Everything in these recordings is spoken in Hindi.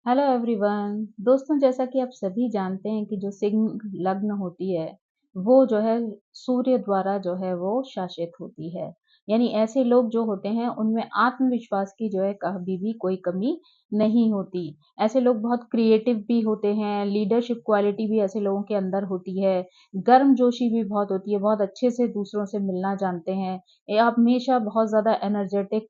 Hello everyone. दोस्तों, जैसा कि आप सभी जानते हैं कि जो सिंह लग्न होती है वो जो है सूर्य द्वारा जो है वो शासित होती है। यानी ऐसे लोग जो होते हैं उनमें आत्मविश्वास की जो है कभी भी कोई कमी नहीं होती। ऐसे लोग बहुत क्रिएटिव भी होते हैं, लीडरशिप क्वालिटी भी ऐसे लोगों के अंदर होती है, गर्मजोशी भी बहुत होती है, बहुत अच्छे से दूसरों से मिलना जानते हैं, ये हमेशा बहुत ज़्यादा एनर्जेटिक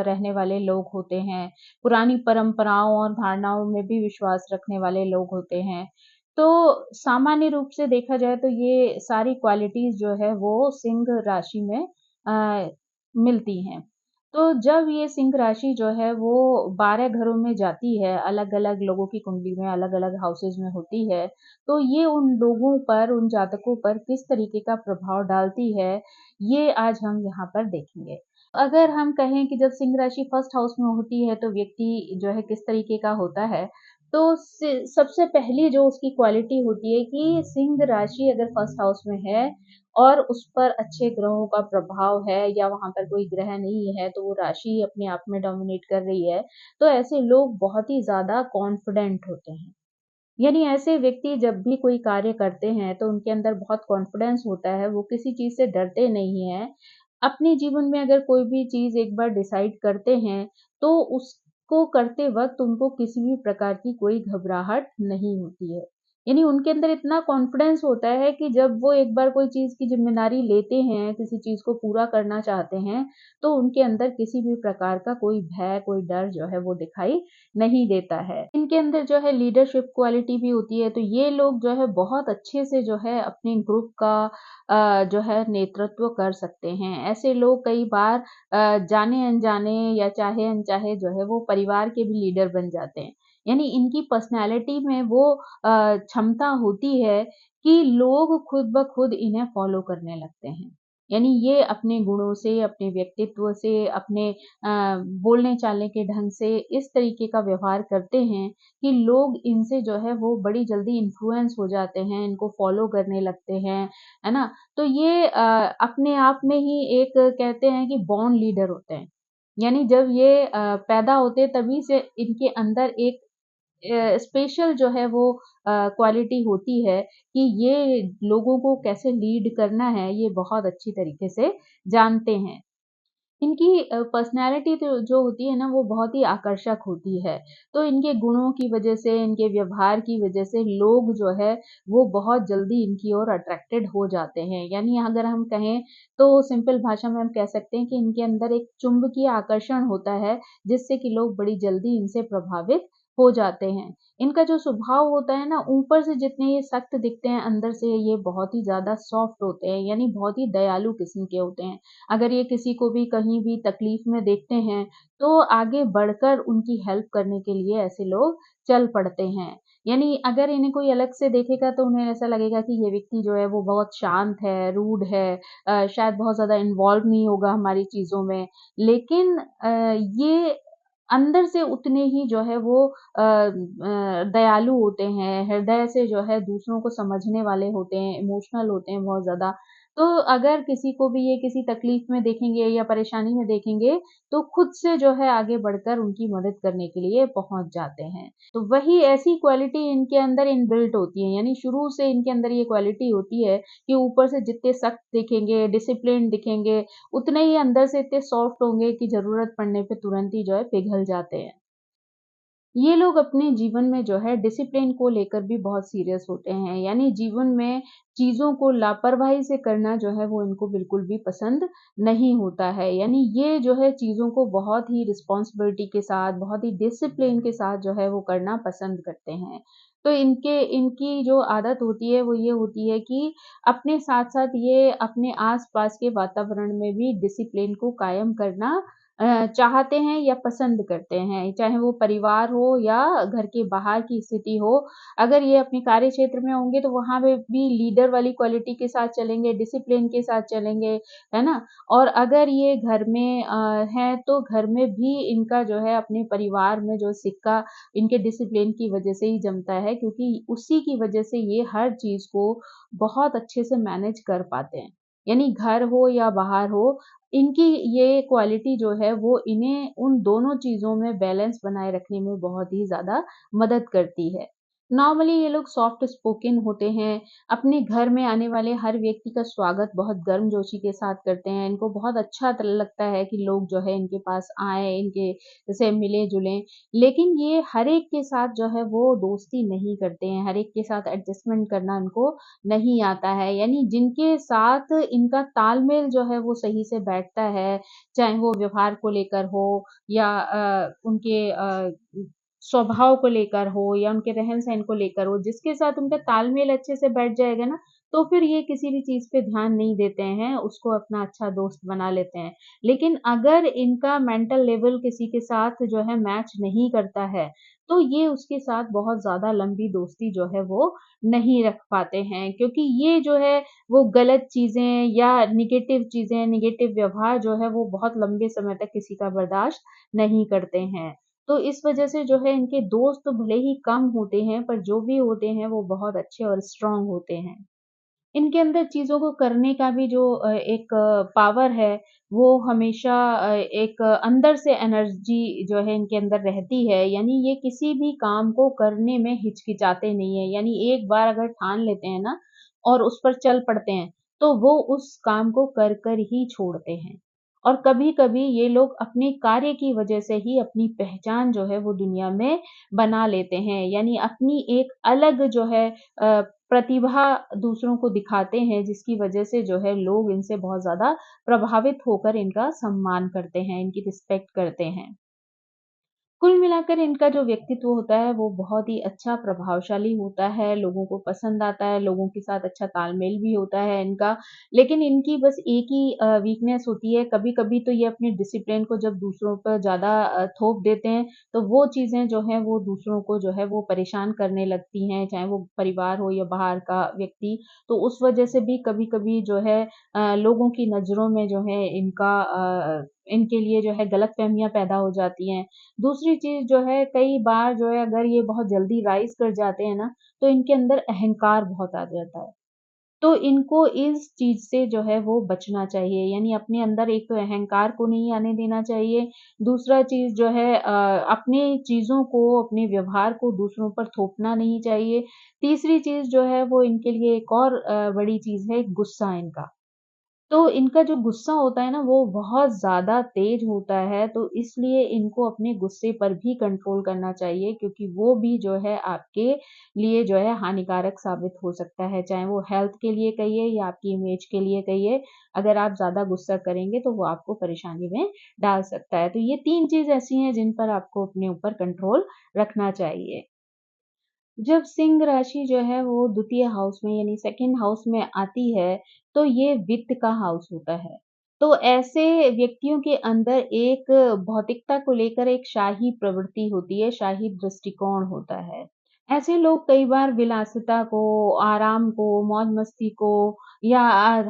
रहने वाले लोग होते हैं, पुरानी परंपराओं और धारणाओं में भी विश्वास रखने वाले लोग होते हैं। तो सामान्य रूप से देखा जाए तो ये सारी क्वालिटीज़ जो है वो सिंह राशि में मिलती हैं। तो जब ये सिंह राशि जो है वो 12 घरों में जाती है, अलग-अलग लोगों की कुंडली में अलग-अलग हाउसेज़ में होती है, तो ये उन लोगों पर, उन जातकों पर किस तरीके का प्रभाव डालती है, ये आज हम यहाँ पर देखेंगे। अगर हम कहें कि जब सिंह राशि फर्स्ट हाउस में होती है तो व्यक्ति जो है किस तरीके का होता है, तो सबसे पहली जो उसकी क्वालिटी होती है कि सिंह राशि अगर फर्स्ट हाउस में है और उस पर अच्छे ग्रहों का प्रभाव है या वहाँ पर कोई ग्रह नहीं है, तो वो राशि अपने आप में डोमिनेट कर रही है, तो ऐसे लोग बहुत ही ज़्यादा कॉन्फिडेंट होते हैं। यानी ऐसे व्यक्ति जब भी कोई कार्य करते हैं तो उनके अंदर बहुत कॉन्फिडेंस होता है, वो किसी चीज़ से डरते नहीं हैं। अपने जीवन में अगर कोई भी चीज़ एक बार डिसाइड करते हैं, तो उसको करते वक़्त उनको किसी भी प्रकार की कोई घबराहट नहीं होती है। यानी उनके अंदर इतना कॉन्फिडेंस होता है कि जब वो एक बार कोई चीज़ की ज़िम्मेदारी लेते हैं, किसी चीज़ को पूरा करना चाहते हैं, तो उनके अंदर किसी भी प्रकार का कोई भय, कोई डर जो है वो दिखाई नहीं देता है। इनके अंदर जो है लीडरशिप क्वालिटी भी होती है, तो ये लोग जो है बहुत अच्छे से जो है अपने ग्रुप का जो है नेतृत्व कर सकते हैं। ऐसे लोग कई बार जाने-अनजाने या चाहे-अनचाहे जो है वो परिवार के भी लीडर बन जाते हैं। यानी इनकी पर्सनैलिटी में वो क्षमता होती है कि लोग खुद ब खुद इन्हें फ़ॉलो करने लगते हैं। यानी ये अपने गुणों से, अपने व्यक्तित्व से, अपने बोलने-चालने के ढंग से इस तरीके का व्यवहार करते हैं कि लोग इनसे जो है वो बड़ी जल्दी इन्फ्लुएंस हो जाते हैं, इनको फ़ॉलो करने लगते हैं, है ना? तो ये अपने आप में ही एक कहते हैं कि बॉर्न लीडर होते हैं। यानी जब ये पैदा होते हैं तभी से इनके अंदर एक स्पेशल जो है वो क्वालिटी होती है कि ये लोगों को कैसे लीड करना है, ये बहुत अच्छी तरीके से जानते हैं। इनकी पर्सनैलिटी तो जो होती है ना वो बहुत ही आकर्षक होती है। तो इनके गुणों की वज़ह से, इनके व्यवहार की वज़ह से लोग जो है वो बहुत जल्दी इनकी ओर अट्रैक्टेड हो जाते हैं। यानी अगर हम कहें तो सिंपल भाषा में हम कह सकते हैं कि इनके अंदर एक चुंबकीय आकर्षण होता है, जिससे कि लोग बड़ी जल्दी इनसे प्रभावित हो जाते हैं। इनका जो स्वभाव होता है ना, ऊपर से जितने ये सख्त दिखते हैं, अंदर से ये बहुत ही ज़्यादा सॉफ्ट होते हैं, यानी बहुत ही दयालु किस्म के होते हैं। अगर ये किसी को भी कहीं भी तकलीफ में देखते हैं, तो आगे बढ़कर उनकी हेल्प करने के लिए ऐसे लोग चल पड़ते हैं। यानी अगर इन्हें कोई अलग से देखेगा तो उन्हें ऐसा लगेगा कि ये व्यक्ति जो है वो बहुत शांत है, रूड है, शायद बहुत ज़्यादा इन्वॉल्व नहीं होगा हमारी चीज़ों में। लेकिन ये अंदर से उतने ही जो है वो दयालु होते हैं, हृदय से जो है दूसरों को समझने वाले होते हैं, इमोशनल होते हैं बहुत ज़्यादा। तो अगर किसी को भी ये किसी तकलीफ में देखेंगे या परेशानी में देखेंगे, तो खुद से जो है आगे बढ़कर उनकी मदद करने के लिए पहुँच जाते हैं। तो वही ऐसी क्वालिटी इनके अंदर इनबिल्ट होती है, यानी शुरू से इनके अंदर ये क्वालिटी होती है कि ऊपर से जितने सख्त दिखेंगे, डिसिप्लिन्ड दिखेंगे, उतने ही अंदर से इतने सॉफ्ट होंगे कि ज़रूरत पड़ने पे तुरंत ही जो है पिघल जाते हैं। ये लोग अपने जीवन में जो है डिसिप्लिन को लेकर भी बहुत सीरियस होते हैं, यानी जीवन में चीज़ों को लापरवाही से करना जो है वो इनको बिल्कुल भी पसंद नहीं होता है। यानी ये जो है चीज़ों को बहुत ही रिस्पॉन्सिबिलिटी के साथ, बहुत ही डिसिप्लिन के साथ जो है वो करना पसंद करते हैं। तो इनकी जो आदत होती है वो ये होती है कि अपने साथ-साथ ये अपने आस-पास के वातावरण में भी डिसिप्लिन को कायम करना चाहते हैं या पसंद करते हैं, चाहे वो परिवार हो या घर के बाहर की स्थिति हो। अगर ये अपने कार्य क्षेत्र में होंगे तो वहाँ पे भी लीडर वाली क्वालिटी के साथ चलेंगे, डिसिप्लिन के साथ चलेंगे, है ना? और अगर ये घर में हैं तो घर में भी इनका जो है अपने परिवार में जो सिक्का इनके डिसिप्लिन की वज़ह से ही जमता है, क्योंकि उसी की वज़ह से ये हर चीज़ को बहुत अच्छे से मैनेज कर पाते हैं। यानी घर हो या बाहर हो, इनकी ये क्वालिटी जो है वो इन्हें उन दोनों चीज़ों में बैलेंस बनाए रखने में बहुत ही ज़्यादा मदद करती है। नॉर्मली ये लोग सॉफ्ट स्पोकन होते हैं, अपने घर में आने वाले हर व्यक्ति का स्वागत बहुत गर्मजोशी के साथ करते हैं, इनको बहुत अच्छा लगता है कि लोग जो है इनके पास आएँ, इनके से मिलें-जुलें। लेकिन ये हर एक के साथ जो है वो दोस्ती नहीं करते हैं, हर एक के साथ एडजस्टमेंट करना इनको नहीं आता है। यानी जिनके साथ इनका तालमेल जो है वो सही से बैठता है, चाहे वो व्यवहार को लेकर हो या उनके स्वभाव को लेकर हो या उनके रहन-सहन को लेकर हो, जिसके साथ उनका तालमेल अच्छे से बैठ जाएगा ना, तो फिर ये किसी भी चीज़ पे ध्यान नहीं देते हैं, उसको अपना अच्छा दोस्त बना लेते हैं। लेकिन अगर इनका मेंटल लेवल किसी के साथ जो है मैच नहीं करता है, तो ये उसके साथ बहुत ज़्यादा लंबी दोस्ती जो है वो नहीं रख पाते हैं, क्योंकि ये जो है वो गलत चीज़ें या नेगेटिव चीज़ें, नेगेटिव व्यवहार जो है वो बहुत लंबे समय तक किसी का बर्दाश्त नहीं करते हैं। तो इस वजह से जो है इनके दोस्त तो भले ही कम होते हैं, पर जो भी होते हैं वो बहुत अच्छे और स्ट्रॉन्ग होते हैं। इनके अंदर चीज़ों को करने का भी जो एक पावर है, वो हमेशा एक अंदर से एनर्जी जो है इनके अंदर रहती है, यानी ये किसी भी काम को करने में हिचकिचाते नहीं हैं। यानी एक बार अगर ठान लेते हैं ना और उस पर चल पड़ते हैं, तो वो उस काम को कर कर ही छोड़ते हैं। और कभी-कभी ये लोग अपने कार्य की वजह से ही अपनी पहचान जो है वो दुनिया में बना लेते हैं। यानी अपनी एक अलग जो है प्रतिभा दूसरों को दिखाते हैं, जिसकी वजह से जो है लोग इनसे बहुत ज़्यादा प्रभावित होकर इनका सम्मान करते हैं, इनकी रिस्पेक्ट करते हैं। कुल मिलाकर इनका जो व्यक्तित्व होता है वो बहुत ही अच्छा प्रभावशाली होता है, लोगों को पसंद आता है, लोगों के साथ अच्छा तालमेल भी होता है इनका। लेकिन इनकी बस एक ही वीकनेस होती है, कभी-कभी तो ये अपने डिसिप्लिन को जब दूसरों पर ज़्यादा थोप देते हैं, तो वो चीज़ें जो हैं वो दूसरों को जो है वो परेशान करने लगती हैं, चाहे वो परिवार हो या बाहर का व्यक्ति। तो उस वजह से भी कभी-कभी जो है लोगों की नज़रों में जो है इनके लिए जो है गलतफ़हमियाँ पैदा हो जाती हैं। दूसरी चीज़ जो है कई बार जो है अगर ये बहुत जल्दी राइज़ कर जाते हैं ना, तो इनके अंदर अहंकार बहुत आ जाता है। तो इनको इस चीज़ से जो है वो बचना चाहिए, यानी अपने अंदर एक तो अहंकार को नहीं आने देना चाहिए, दूसरा चीज़ जो है अपनी चीज़ों को, अपने व्यवहार को दूसरों पर थोपना नहीं चाहिए। तीसरी चीज़ जो है वो इनके लिए एक और बड़ी चीज़ है गुस्सा इनका। तो इनका जो गुस्सा होता है ना वो बहुत ज़्यादा तेज़ होता है, तो इसलिए इनको अपने गुस्से पर भी कंट्रोल करना चाहिए, क्योंकि वो भी जो है आपके लिए जो है हानिकारक साबित हो सकता है। चाहे वो हेल्थ के लिए कहिए या आपकी इमेज के लिए कहिए, अगर आप ज़्यादा गुस्सा करेंगे तो वो आपको परेशानी में डाल सकता है। तो ये 3 चीज़ ऐसी हैं जिन पर आपको अपने ऊपर कंट्रोल रखना चाहिए। जब सिंह राशि जो है वो द्वितीय हाउस में यानी सेकंड हाउस में आती है, तो ये वित्त का हाउस होता है। तो ऐसे व्यक्तियों के अंदर एक भौतिकता को लेकर एक शाही प्रवृत्ति होती है, शाही दृष्टिकोण होता है। ऐसे लोग कई बार विलासिता को, आराम को, मौज-मस्ती को या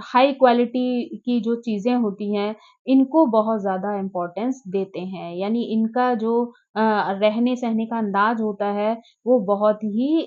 हाई क्वालिटी की जो चीज़ें होती हैं, इनको बहुत ज़्यादा इम्पोर्टेंस देते हैं। यानी इनका जो रहने-सहने का अंदाज़ होता है, वो बहुत ही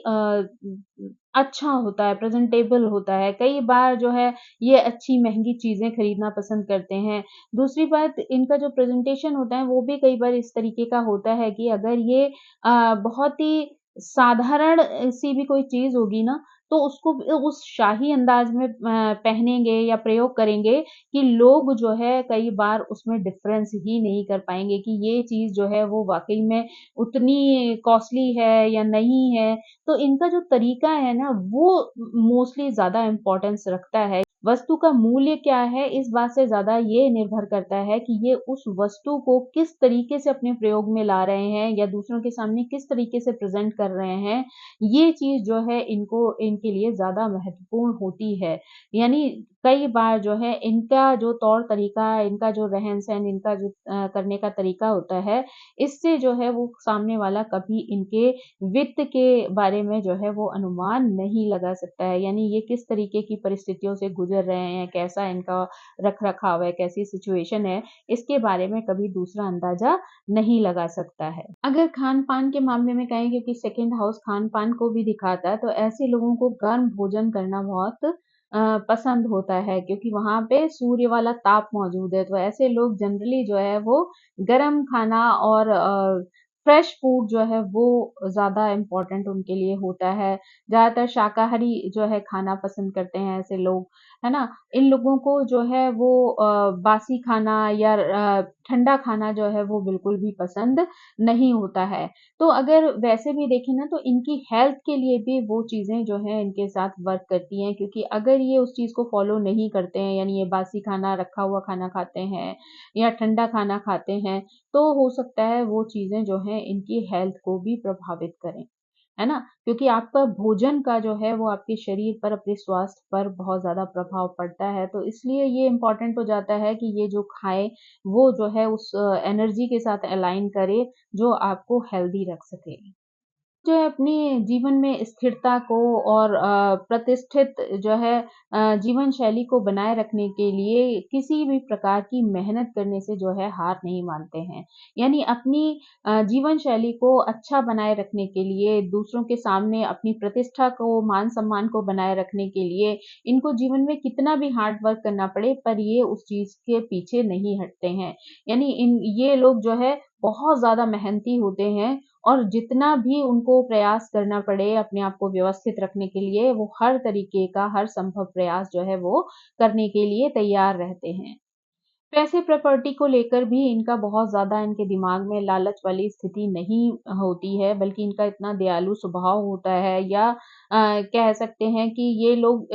अच्छा होता है, प्रेज़ेंटेबल होता है। कई बार जो है ये अच्छी महँगी चीज़ें खरीदना पसंद करते हैं। दूसरी बात इनका जो प्रेज़ेंटेशन होता है वो भी कई बार इस तरीके का होता है कि अगर ये बहुत ही साधारण सी भी कोई चीज़ होगी ना, तो उसको उस शाही अंदाज़ में पहनेंगे या प्रयोग करेंगे कि लोग जो है कई बार उसमें डिफ़रेंस ही नहीं कर पाएँगे कि ये चीज़ जो है वो वाक़ई में उतनी कॉस्टली है या नहीं है। तो इनका जो तरीका है ना वो मोस्टली ज़्यादा इम्पोर्टेंस रखता है। वस्तु का मूल्य क्या है इस बात से ज़्यादा ये निर्भर करता है कि ये उस वस्तु को किस तरीके से अपने प्रयोग में ला रहे हैं या दूसरों के सामने किस तरीके से प्रेज़ेंट कर रहे हैं। ये चीज़ जो है इनको इनके लिए ज़्यादा महत्वपूर्ण होती है। यानी कई बार जो है इनका जो तौर-तरीका, इनका जो रहन-सहन, इनका जो करने का तरीका होता है, इससे जो है वो सामने वाला कभी इनके वित्त के बारे में जो है वो अनुमान नहीं लगा सकता है। यानी ये किस तरीके की परिस्थितियों से गुज़र रहे हैं, कैसा इनका रख-रखाव है, कैसी सिचुएशन है, इसके बारे में कभी दूसरा अंदाज़ा नहीं लगा सकता है। अगर खान-पान के मामले में कहें, क्योंकि सेकंड हाउस खान-पान को भी दिखाता है, तो ऐसे लोगों को गर्म भोजन करना बहुत पसंद होता है, क्योंकि वहाँ पे सूर्य वाला ताप मौजूद है। तो ऐसे लोग जनरली जो है वो गरम खाना और फ्रेश फूड जो है वो ज़्यादा इम्पोर्टेंट उनके लिए होता है। ज़्यादातर शाकाहारी जो है खाना पसंद करते हैं ऐसे लोग, है ना? इन लोगों को जो है वो बासी खाना या ठंडा खाना जो है वो बिल्कुल भी पसंद नहीं होता है। तो अगर वैसे भी देखें ना, तो इनकी हेल्थ के लिए भी वो चीज़ें जो हैं इनके साथ वर्क करती हैं, क्योंकि अगर ये उस चीज़ को फ़ॉलो नहीं करते हैं, यानी ये बासी खाना, रखा हुआ खाना खाते हैं या ठंडा खाना खाते हैं, तो हो सकता है वो चीज़ें जो हैं इनकी हेल्थ को भी प्रभावित करें। है ना? क्योंकि आपका भोजन का जो है वो आपके शरीर पर, अपने स्वास्थ्य पर बहुत ज़्यादा प्रभाव पड़ता है। तो इसलिए ये इम्पोर्टेंट हो जाता है कि ये जो खाएँ, वो जो है उस एनर्जी के साथ अलाइन करे, जो आपको हेल्दी रख सके। जो है अपने जीवन में स्थिरता को और प्रतिष्ठित जो है जीवन शैली को बनाए रखने के लिए किसी भी प्रकार की मेहनत करने से जो है हार नहीं मानते हैं। यानी अपनी जीवन शैली को अच्छा बनाए रखने के लिए, दूसरों के सामने अपनी प्रतिष्ठा को, मान-सम्मान को बनाए रखने के लिए, इनको जीवन में कितना भी हार्ड वर्क करना पड़े, पर ये उस चीज़ के पीछे नहीं हटते हैं। यानी ये लोग जो है बहुत ज़्यादा मेहनती होते हैं, और जितना भी उनको प्रयास करना पड़े अपने आप को व्यवस्थित रखने के लिए, वो हर तरीके का, हर संभव प्रयास जो है वो करने के लिए तैयार रहते हैं। पैसे प्रॉपर्टी को लेकर भी इनका बहुत ज़्यादा इनके दिमाग में लालच वाली स्थिति नहीं होती है, बल्कि इनका इतना दयालु स्वभाव होता है, या कह सकते हैं कि ये लोग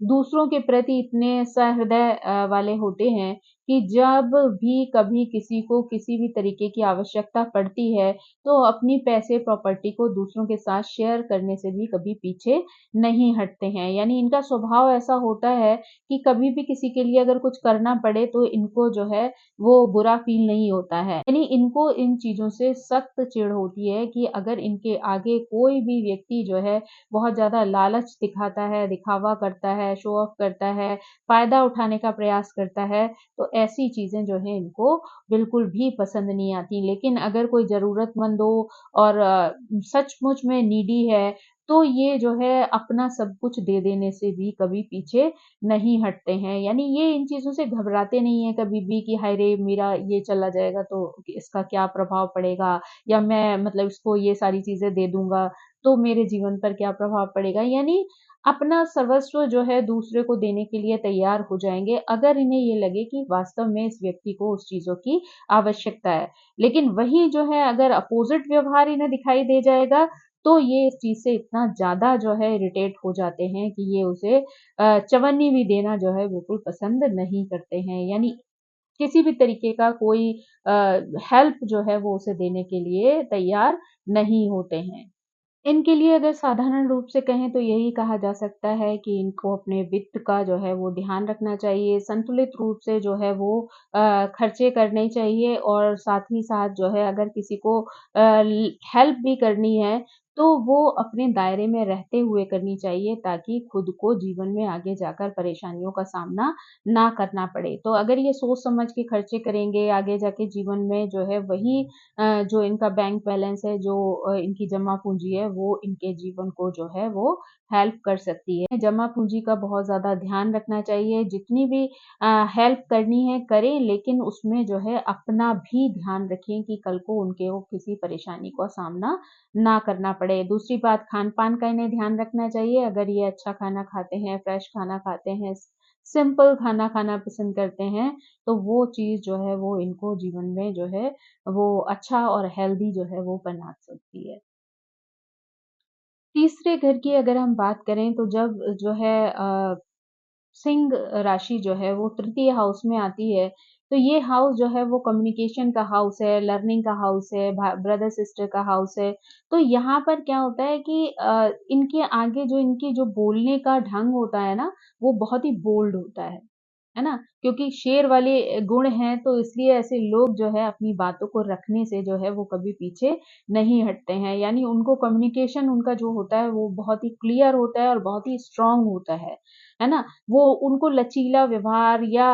दूसरों के प्रति इतने सहृदय वाले होते हैं कि जब भी कभी किसी को किसी भी तरीके की आवश्यकता पड़ती है, तो अपनी पैसे प्रॉपर्टी को दूसरों के साथ शेयर करने से भी कभी पीछे नहीं हटते हैं। यानी इनका स्वभाव ऐसा होता है कि कभी भी किसी के लिए अगर कुछ करना पड़े, तो इनको जो है वो बुरा फ़ील नहीं होता है। यानी इनको इन चीज़ों से सख्त चिढ़ होती है कि अगर इनके आगे कोई भी व्यक्ति जो है बहुत ज़्यादा लालच दिखाता है, दिखावा करता है, शो ऑफ करता है, फ़ायदा उठाने का प्रयास करता है, तो ऐसी चीज़ें जो हैं इनको बिल्कुल भी पसंद नहीं आती। लेकिन अगर कोई ज़रूरतमंद हो और सचमुच में नीडी है, तो ये जो है अपना सब कुछ दे देने से भी कभी पीछे नहीं हटते हैं। यानी ये इन चीज़ों से घबराते नहीं हैं कभी भी कि हाय रे! मेरा ये चला जाएगा तो इसका क्या प्रभाव पड़ेगा, या मैं मतलब इसको ये सारी चीज़ें दे दूँगा, तो मेरे जीवन पर क्या प्रभाव पड़ेगा। यानी अपना सर्वस्व जो है दूसरे को देने के लिए तैयार हो जाएँगे, अगर इन्हें ये लगे कि वास्तव में इस व्यक्ति को उस चीज़ों की आवश्यकता है। लेकिन वही जो है अगर अपोज़िट व्यवहार इन्हें दिखाई दे जाएगा, तो ये इस चीज़ से इतना ज़्यादा जो है इरिटेट हो जाते हैं कि ये उसे चवन्नी भी देना जो है बिल्कुल पसंद नहीं करते हैं। यानी किसी भी तरीके का कोई अ, हेल्प जो है वो उसे देने के लिए तैयार नहीं होते हैं। इनके लिए अगर साधारण रूप से कहें तो यही कहा जा सकता है कि इनको अपने वित्त का जो है वो ध्यान रखना चाहिए, संतुलित रूप से जो है वो खर्चे करने चाहिए, और साथ ही साथ जो है अगर किसी को हेल्प भी करनी है, तो वो अपने दायरे में रहते हुए करनी चाहिए, ताकि खुद को जीवन में आगे जाकर परेशानियों का सामना ना करना पड़े। तो अगर ये सोच समझ के खर्चे करेंगे, आगे जाके जीवन में जो है वही जो इनका बैंक बैलेंस है, जो इनकी जमा पूँजी है, वो इनके जीवन को जो है वो हेल्प कर सकती है। जमा पूँजी का बहुत ज़्यादा ध्यान रखना चाहिए, जितनी भी हेल्प करनी है करें, लेकिन उसमें जो है अपना भी ध्यान रखें कि कल को उनको किसी परेशानी का सामना ना करना पड़े। दूसरी बात, खान-पान का इन्हें ध्यान रखना चाहिए, अगर ये अच्छा खाना खाते हैं, फ्रेश खाना खाते हैं, सिंपल खाना खाना पसंद करते हैं, तो वो चीज़ जो है वो इनको जीवन में जो है वो अच्छा और हेल्दी जो है वो बना सकती है। तीसरे घर की अगर हम बात करें, तो जब जो है सिंह राशि जो है वो तृतीय हाउस में आती है, तो ये हाउस जो है वो कम्युनिकेशन का हाउस है, लर्निंग का हाउस है, ब्रदर सिस्टर का हाउस है। तो यहाँ पर क्या होता है कि इनके आगे जो इनकी जो बोलने का ढंग होता है ना, वो बहुत ही बोल्ड होता है ना? क्योंकि शेर वाले गुण हैं, तो इसलिए ऐसे लोग जो है अपनी बातों को रखने से जो है वो कभी पीछे नहीं हटते हैं। यानी उनको कम्युनिकेशन उनका जो होता है वो बहुत ही क्लियर होता है और बहुत ही स्ट्रॉन्ग होता है। है ना? वो उनको लचीला व्यवहार या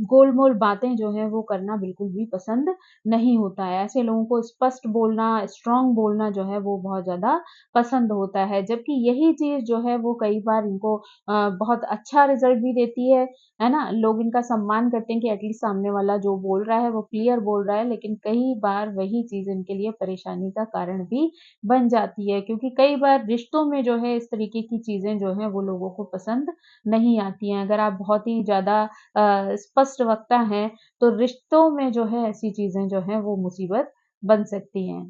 गोल-मोल बातें जो हैं वो करना बिल्कुल भी पसंद नहीं होता है। ऐसे लोगों को स्पष्ट बोलना, स्ट्रॉन्ग बोलना जो है वो बहुत ज़्यादा पसंद होता है। जबकि यही चीज़ जो है वो कई बार इनको बहुत अच्छा रिज़ल्ट भी देती है ना? लोग इनका सम्मान करते हैं कि एटलीस्ट सामने वाला जो बोल रहा है वो क्लियर बोल रहा है, लेकिन कई बार वही चीज़ इनके लिए परेशानी का कारण भी बन जाती है, क्योंकि कई बार रिश्तों में जो है इस तरीके की चीज़ें जो हैं वो लोगों को पसंद नहीं आती हैं। अगर आप बहुत ही ज़्यादा स्पष्ट वक्ता हैं, तो रिश्तों में जो है ऐसी चीज़ें जो हैं वो मुसीबत बन सकती हैं।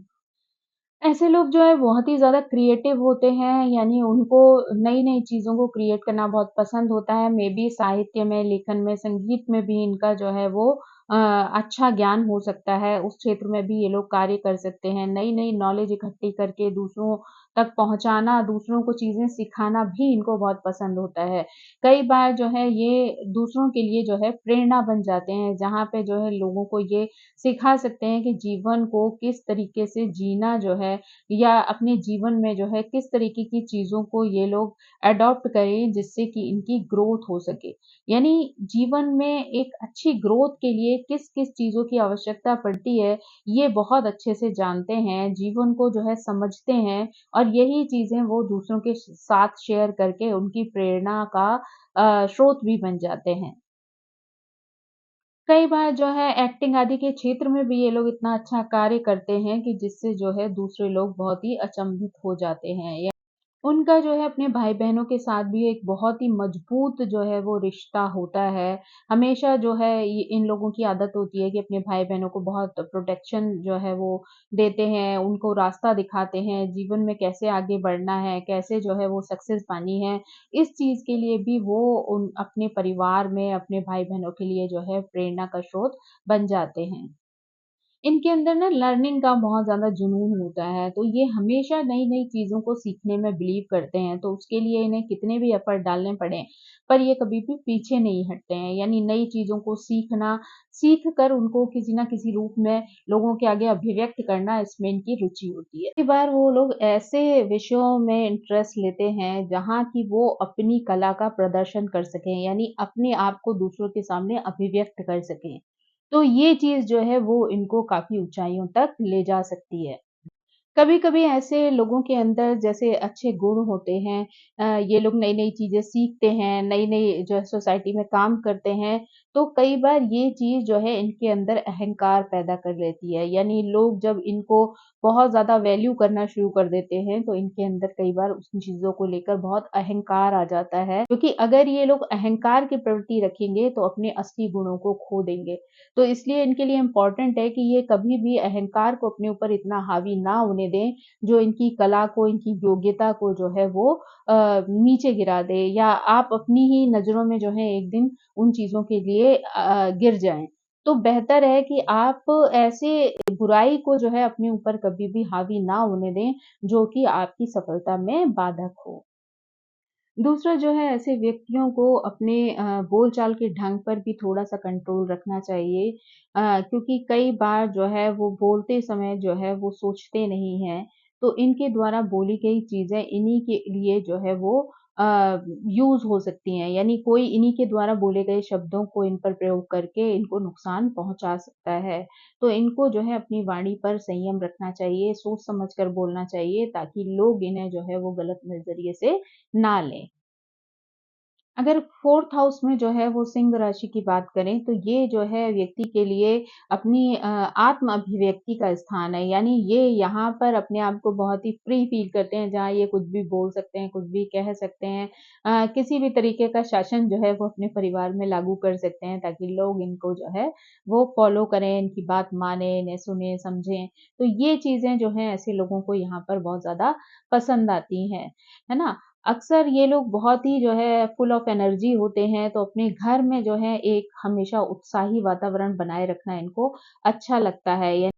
ऐसे लोग जो है बहुत ही ज़्यादा क्रिएटिव होते हैं, यानी उनको नई-नई चीज़ों को क्रिएट करना बहुत पसंद होता है। मेबी साहित्य में, लेखन में, संगीत में भी इनका जो है वो अच्छा ज्ञान हो सकता है। उस क्षेत्र में भी ये लोग कार्य कर सकते हैं। नई-नई नॉलेज इकट्ठी करके दूसरों तक पहुँचाना, दूसरों को चीज़ें सिखाना भी इनको बहुत पसंद होता है। कई बार जो है ये दूसरों के लिए जो है प्रेरणा बन जाते हैं, जहाँ पे जो है लोगों को ये सिखा सकते हैं कि जीवन को किस तरीके से जीना जो है या अपने जीवन में जो है किस तरीके की चीज़ों को ये लोग एडॉप्ट करें जिससे कि इनकी ग्रोथ हो सके। यानी जीवन में एक अच्छी ग्रोथ के लिए किस-किस चीज़ों की आवश्यकता पड़ती है, ये बहुत अच्छे से जानते हैं, जीवन को जो है समझते हैं और यही चीज़ें वो दूसरों के साथ शेयर करके उनकी प्रेरणा का स्रोत भी बन जाते हैं। कई बार जो है एक्टिंग आदि के क्षेत्र में भी ये लोग इतना अच्छा कार्य करते हैं कि जिससे जो है दूसरे लोग बहुत ही अचंभित हो जाते हैं। उनका जो है अपने भाई-बहनों के साथ भी एक बहुत ही मजबूत जो है वो रिश्ता होता है। हमेशा जो है ये इन लोगों की आदत होती है कि अपने भाई-बहनों को बहुत प्रोटेक्शन जो है वो देते हैं, उनको रास्ता दिखाते हैं, जीवन में कैसे आगे बढ़ना है, कैसे जो है वो सक्सेस पानी है। इस चीज़ के लिए भी वो उन अपने परिवार में अपने भाई-बहनों के लिए जो है प्रेरणा का स्रोत बन जाते हैं। इनके अंदर ना लर्निंग का बहुत ज़्यादा जुनून होता है, तो ये हमेशा नई-नई चीज़ों को सीखने में बिलीव करते हैं, तो उसके लिए इन्हें कितने भी एफर्ट डालने पड़ें, पर ये कभी भी पीछे नहीं हटते हैं। यानी नई चीज़ों को सीखना, सीख कर उनको किसी न किसी रूप में लोगों के आगे अभिव्यक्त करना, इसमें इनकी रुचि होती है। कई बार वो लोग ऐसे विषयों में इंटरेस्ट लेते हैं, जहाँ की वो अपनी कला का प्रदर्शन कर सकें, यानी अपने आप को दूसरों के सामने अभिव्यक्त कर सकें। तो ये चीज़ जो है वो इनको काफ़ी ऊँचाइयों तक ले जा सकती है। कभी-कभी ऐसे लोगों के अंदर जैसे अच्छे गुण होते हैं ये लोग नई-नई चीज़ें सीखते हैं, नई-नई जो है सोसाइटी में काम करते हैं, तो कई बार ये चीज़ जो है इनके अंदर अहंकार पैदा कर लेती है। यानी लोग जब इनको बहुत ज़्यादा वैल्यू करना शुरू कर देते हैं, तो इनके अंदर कई बार उन चीज़ों को लेकर बहुत अहंकार आ जाता है, क्योंकि अगर ये लोग अहंकार की प्रवृत्ति रखेंगे, तो अपने असली गुणों को खो देंगे। तो इसलिए इनके लिए इम्पोर्टेंट है कि ये कभी भी अहंकार को अपने ऊपर इतना हावी ना होने दें, जो इनकी कला को, इनकी योग्यता को जो है वो नीचे गिरा दे या आप अपनी ही नज़रों में जो है एक दिन उन चीज़ों के लिए गिर जाएँ। तो बेहतर है कि आप ऐसे बुराई को जो है अपने ऊपर कभी भी हावी ना होने दें, जो कि आपकी सफलता में बाधक हो। दूसरा जो है ऐसे व्यक्तियों को अपने बोलचाल के ढंग पर भी थोड़ा-सा कंट्रोल रखना चाहिए क्योंकि कई बार जो है वो बोलते समय जो है वो सोचते नहीं हैं, तो इनके द्वारा बोली गई चीज़ें इन्हीं के लिए जो है वो यूज़ हो सकती हैं। यानी कोई इन्हीं के द्वारा बोले गए शब्दों को इन पर प्रयोग करके इनको नुकसान पहुँचा सकता है। तो इनको जो है अपनी वाणी पर संयम रखना चाहिए, सोच समझ कर बोलना चाहिए ताकि लोग इन्हें जो है वो गलत नज़रिए से ना लें। अगर 4th हाउस में जो है वो सिंह राशि की बात करें तो ये जो है व्यक्ति के लिए अपनी आत्म अभिव्यक्ति का स्थान है। यानी ये यहाँ पर अपने आप को बहुत ही फ्री फ़ील करते हैं जहाँ ये कुछ भी बोल सकते हैं, कुछ भी कह सकते हैं। किसी भी तरीके का शासन जो है वो अपने परिवार में लागू कर सकते हैं ताकि लोग इनको जो है वो फ़ॉलो करें, इनकी बात मानें, इन्हें सुनें, समझें। तो ये चीज़ें जो हैं ऐसे लोगों को यहाँ पर बहुत ज़्यादा पसंद आती हैं। है ना? अक्सर ये लोग बहुत ही जो है फुल ऑफ एनर्जी होते हैं, तो अपने घर में जो है एक हमेशा उत्साही वातावरण बनाए रखना इनको अच्छा लगता है। या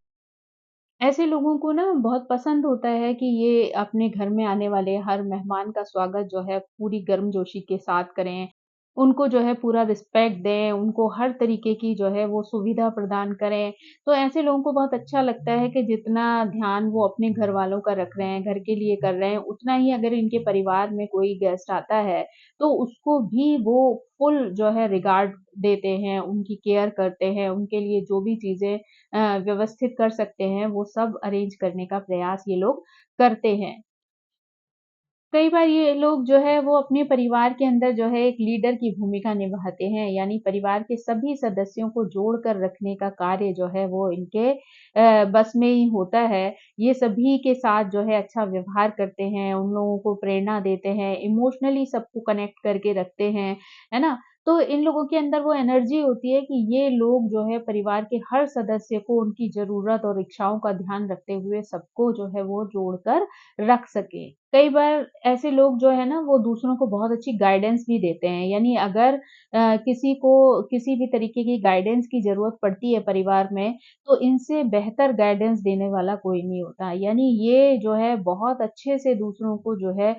ऐसे लोगों को ना बहुत पसंद होता है कि ये अपने घर में आने वाले हर मेहमान का स्वागत जो है पूरी गर्मजोशी के साथ करें। उनको जो है पूरा रिस्पेक्ट दें, उनको हर तरीके की जो है वो सुविधा प्रदान करें। तो ऐसे लोगों को बहुत अच्छा लगता है कि जितना ध्यान वो अपने घरवालों का रख रहे हैं, घर के लिए कर रहे हैं, उतना ही अगर इनके परिवार में कोई गेस्ट आता है, तो उसको भी वो फुल जो है रिगार्ड देते हैं, उनकी केयर करते हैं, उनके लिए जो भी चीज़ें व्यवस्थित कर सकते हैं, वो सब अरेंज करने का प्रयास ये लोग करते हैं। कई बार ये लोग जो है वो अपने परिवार के अंदर जो है एक लीडर की भूमिका निभाते हैं, यानी परिवार के सभी सदस्यों को जोड़कर रखने का कार्य जो है वो इनके बस में ही होता है। ये सभी के साथ जो है अच्छा व्यवहार करते हैं, उन लोगों को प्रेरणा देते हैं, इमोशनली सबको कनेक्ट करके रखते हैं, है ना? तो इन लोगों के अंदर वो एनर्जी होती है कि ये लोग जो है परिवार के हर सदस्य को उनकी ज़रूरत और इच्छाओं का ध्यान रखते हुए सबको जो है वो जोड़कर रख सकें। कई बार ऐसे लोग जो है ना वो दूसरों को बहुत अच्छी गाइडेंस भी देते हैं। यानी अगर किसी को किसी भी तरीके की गाइडेंस की ज़रूरत पड़ती है परिवार में, तो इनसे बेहतर गाइडेंस देने वाला कोई नहीं होता। यानी ये जो है बहुत अच्छे से दूसरों को जो है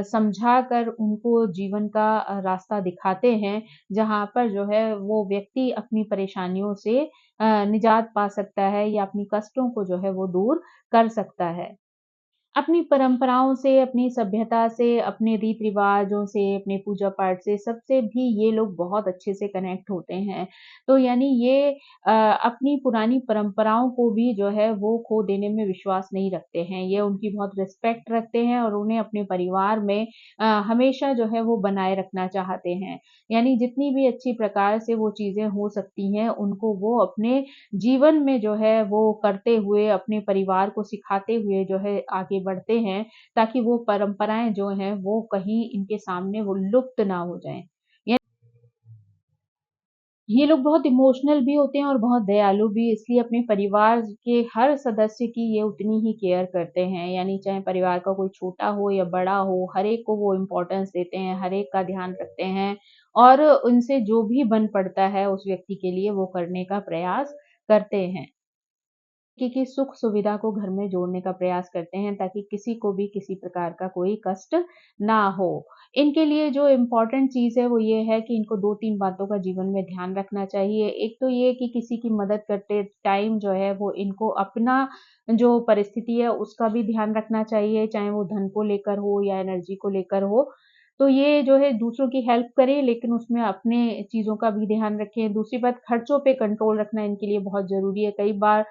समझाकर उनको जीवन का रास्ता दिखाते हैं, जहाँ पर जो है वो व्यक्ति अपनी परेशानियों से निजात पा सकता है या अपनी कष्टों को जो है वो दूर कर सकता है। अपनी परंपराओं से, अपनी सभ्यता से, अपने रीत-रिवाज़ों से, अपने पूजा-पाठ से, सबसे भी ये लोग बहुत अच्छे से कनेक्ट होते हैं। तो यानी ये अपनी पुरानी परंपराओं को भी जो है वो खो देने में विश्वास नहीं रखते हैं। ये उनकी बहुत रिस्पेक्ट रखते हैं और उन्हें अपने परिवार में हमेशा जो है वो बनाए रखना चाहते हैं। यानी जितनी भी अच्छी प्रकार से वो चीज़ें हो सकती हैं, उनको वो अपने जीवन में जो है वो करते हुए अपने परिवार को सिखाते हुए जो है आगे बढ़ते हैं, ताकि वो परंपराएँ जो हैं वो कहीं इनके सामने वो लुप्त ना हो जाएँ। या ये लोग बहुत इमोशनल भी होते हैं और बहुत दयालु भी, इसलिए अपने परिवार के हर सदस्य की ये उतनी ही केयर करते हैं। यानी चाहे परिवार का कोई छोटा हो या बड़ा हो, हर एक को वो इम्पोर्टेंस देते हैं, हर एक का ध्यान रखते हैं और उनसे जो भी बन पड़ता है उस व्यक्ति के लिए वो करने का प्रयास करते हैं। की सुख सुविधा को घर में जोड़ने का प्रयास करते हैं ताकि किसी को भी किसी प्रकार का कोई कष्ट ना हो। इनके लिए जो इम्पोर्टेंट चीज़ है वो ये है कि इनको 2-3 बातों का जीवन में ध्यान रखना चाहिए। एक तो ये कि किसी की मदद करते टाइम जो है वो इनको अपना जो परिस्थिति है उसका भी ध्यान रखना चाहिए, चाहे वो धन को लेकर हो या एनर्जी को लेकर हो। तो ये जो है दूसरों की हेल्प करें लेकिन उसमें अपने चीज़ों का भी ध्यान रखें। दूसरी बात खर्चों पे कंट्रोल रखना इनके लिए बहुत ज़रूरी है। कई बार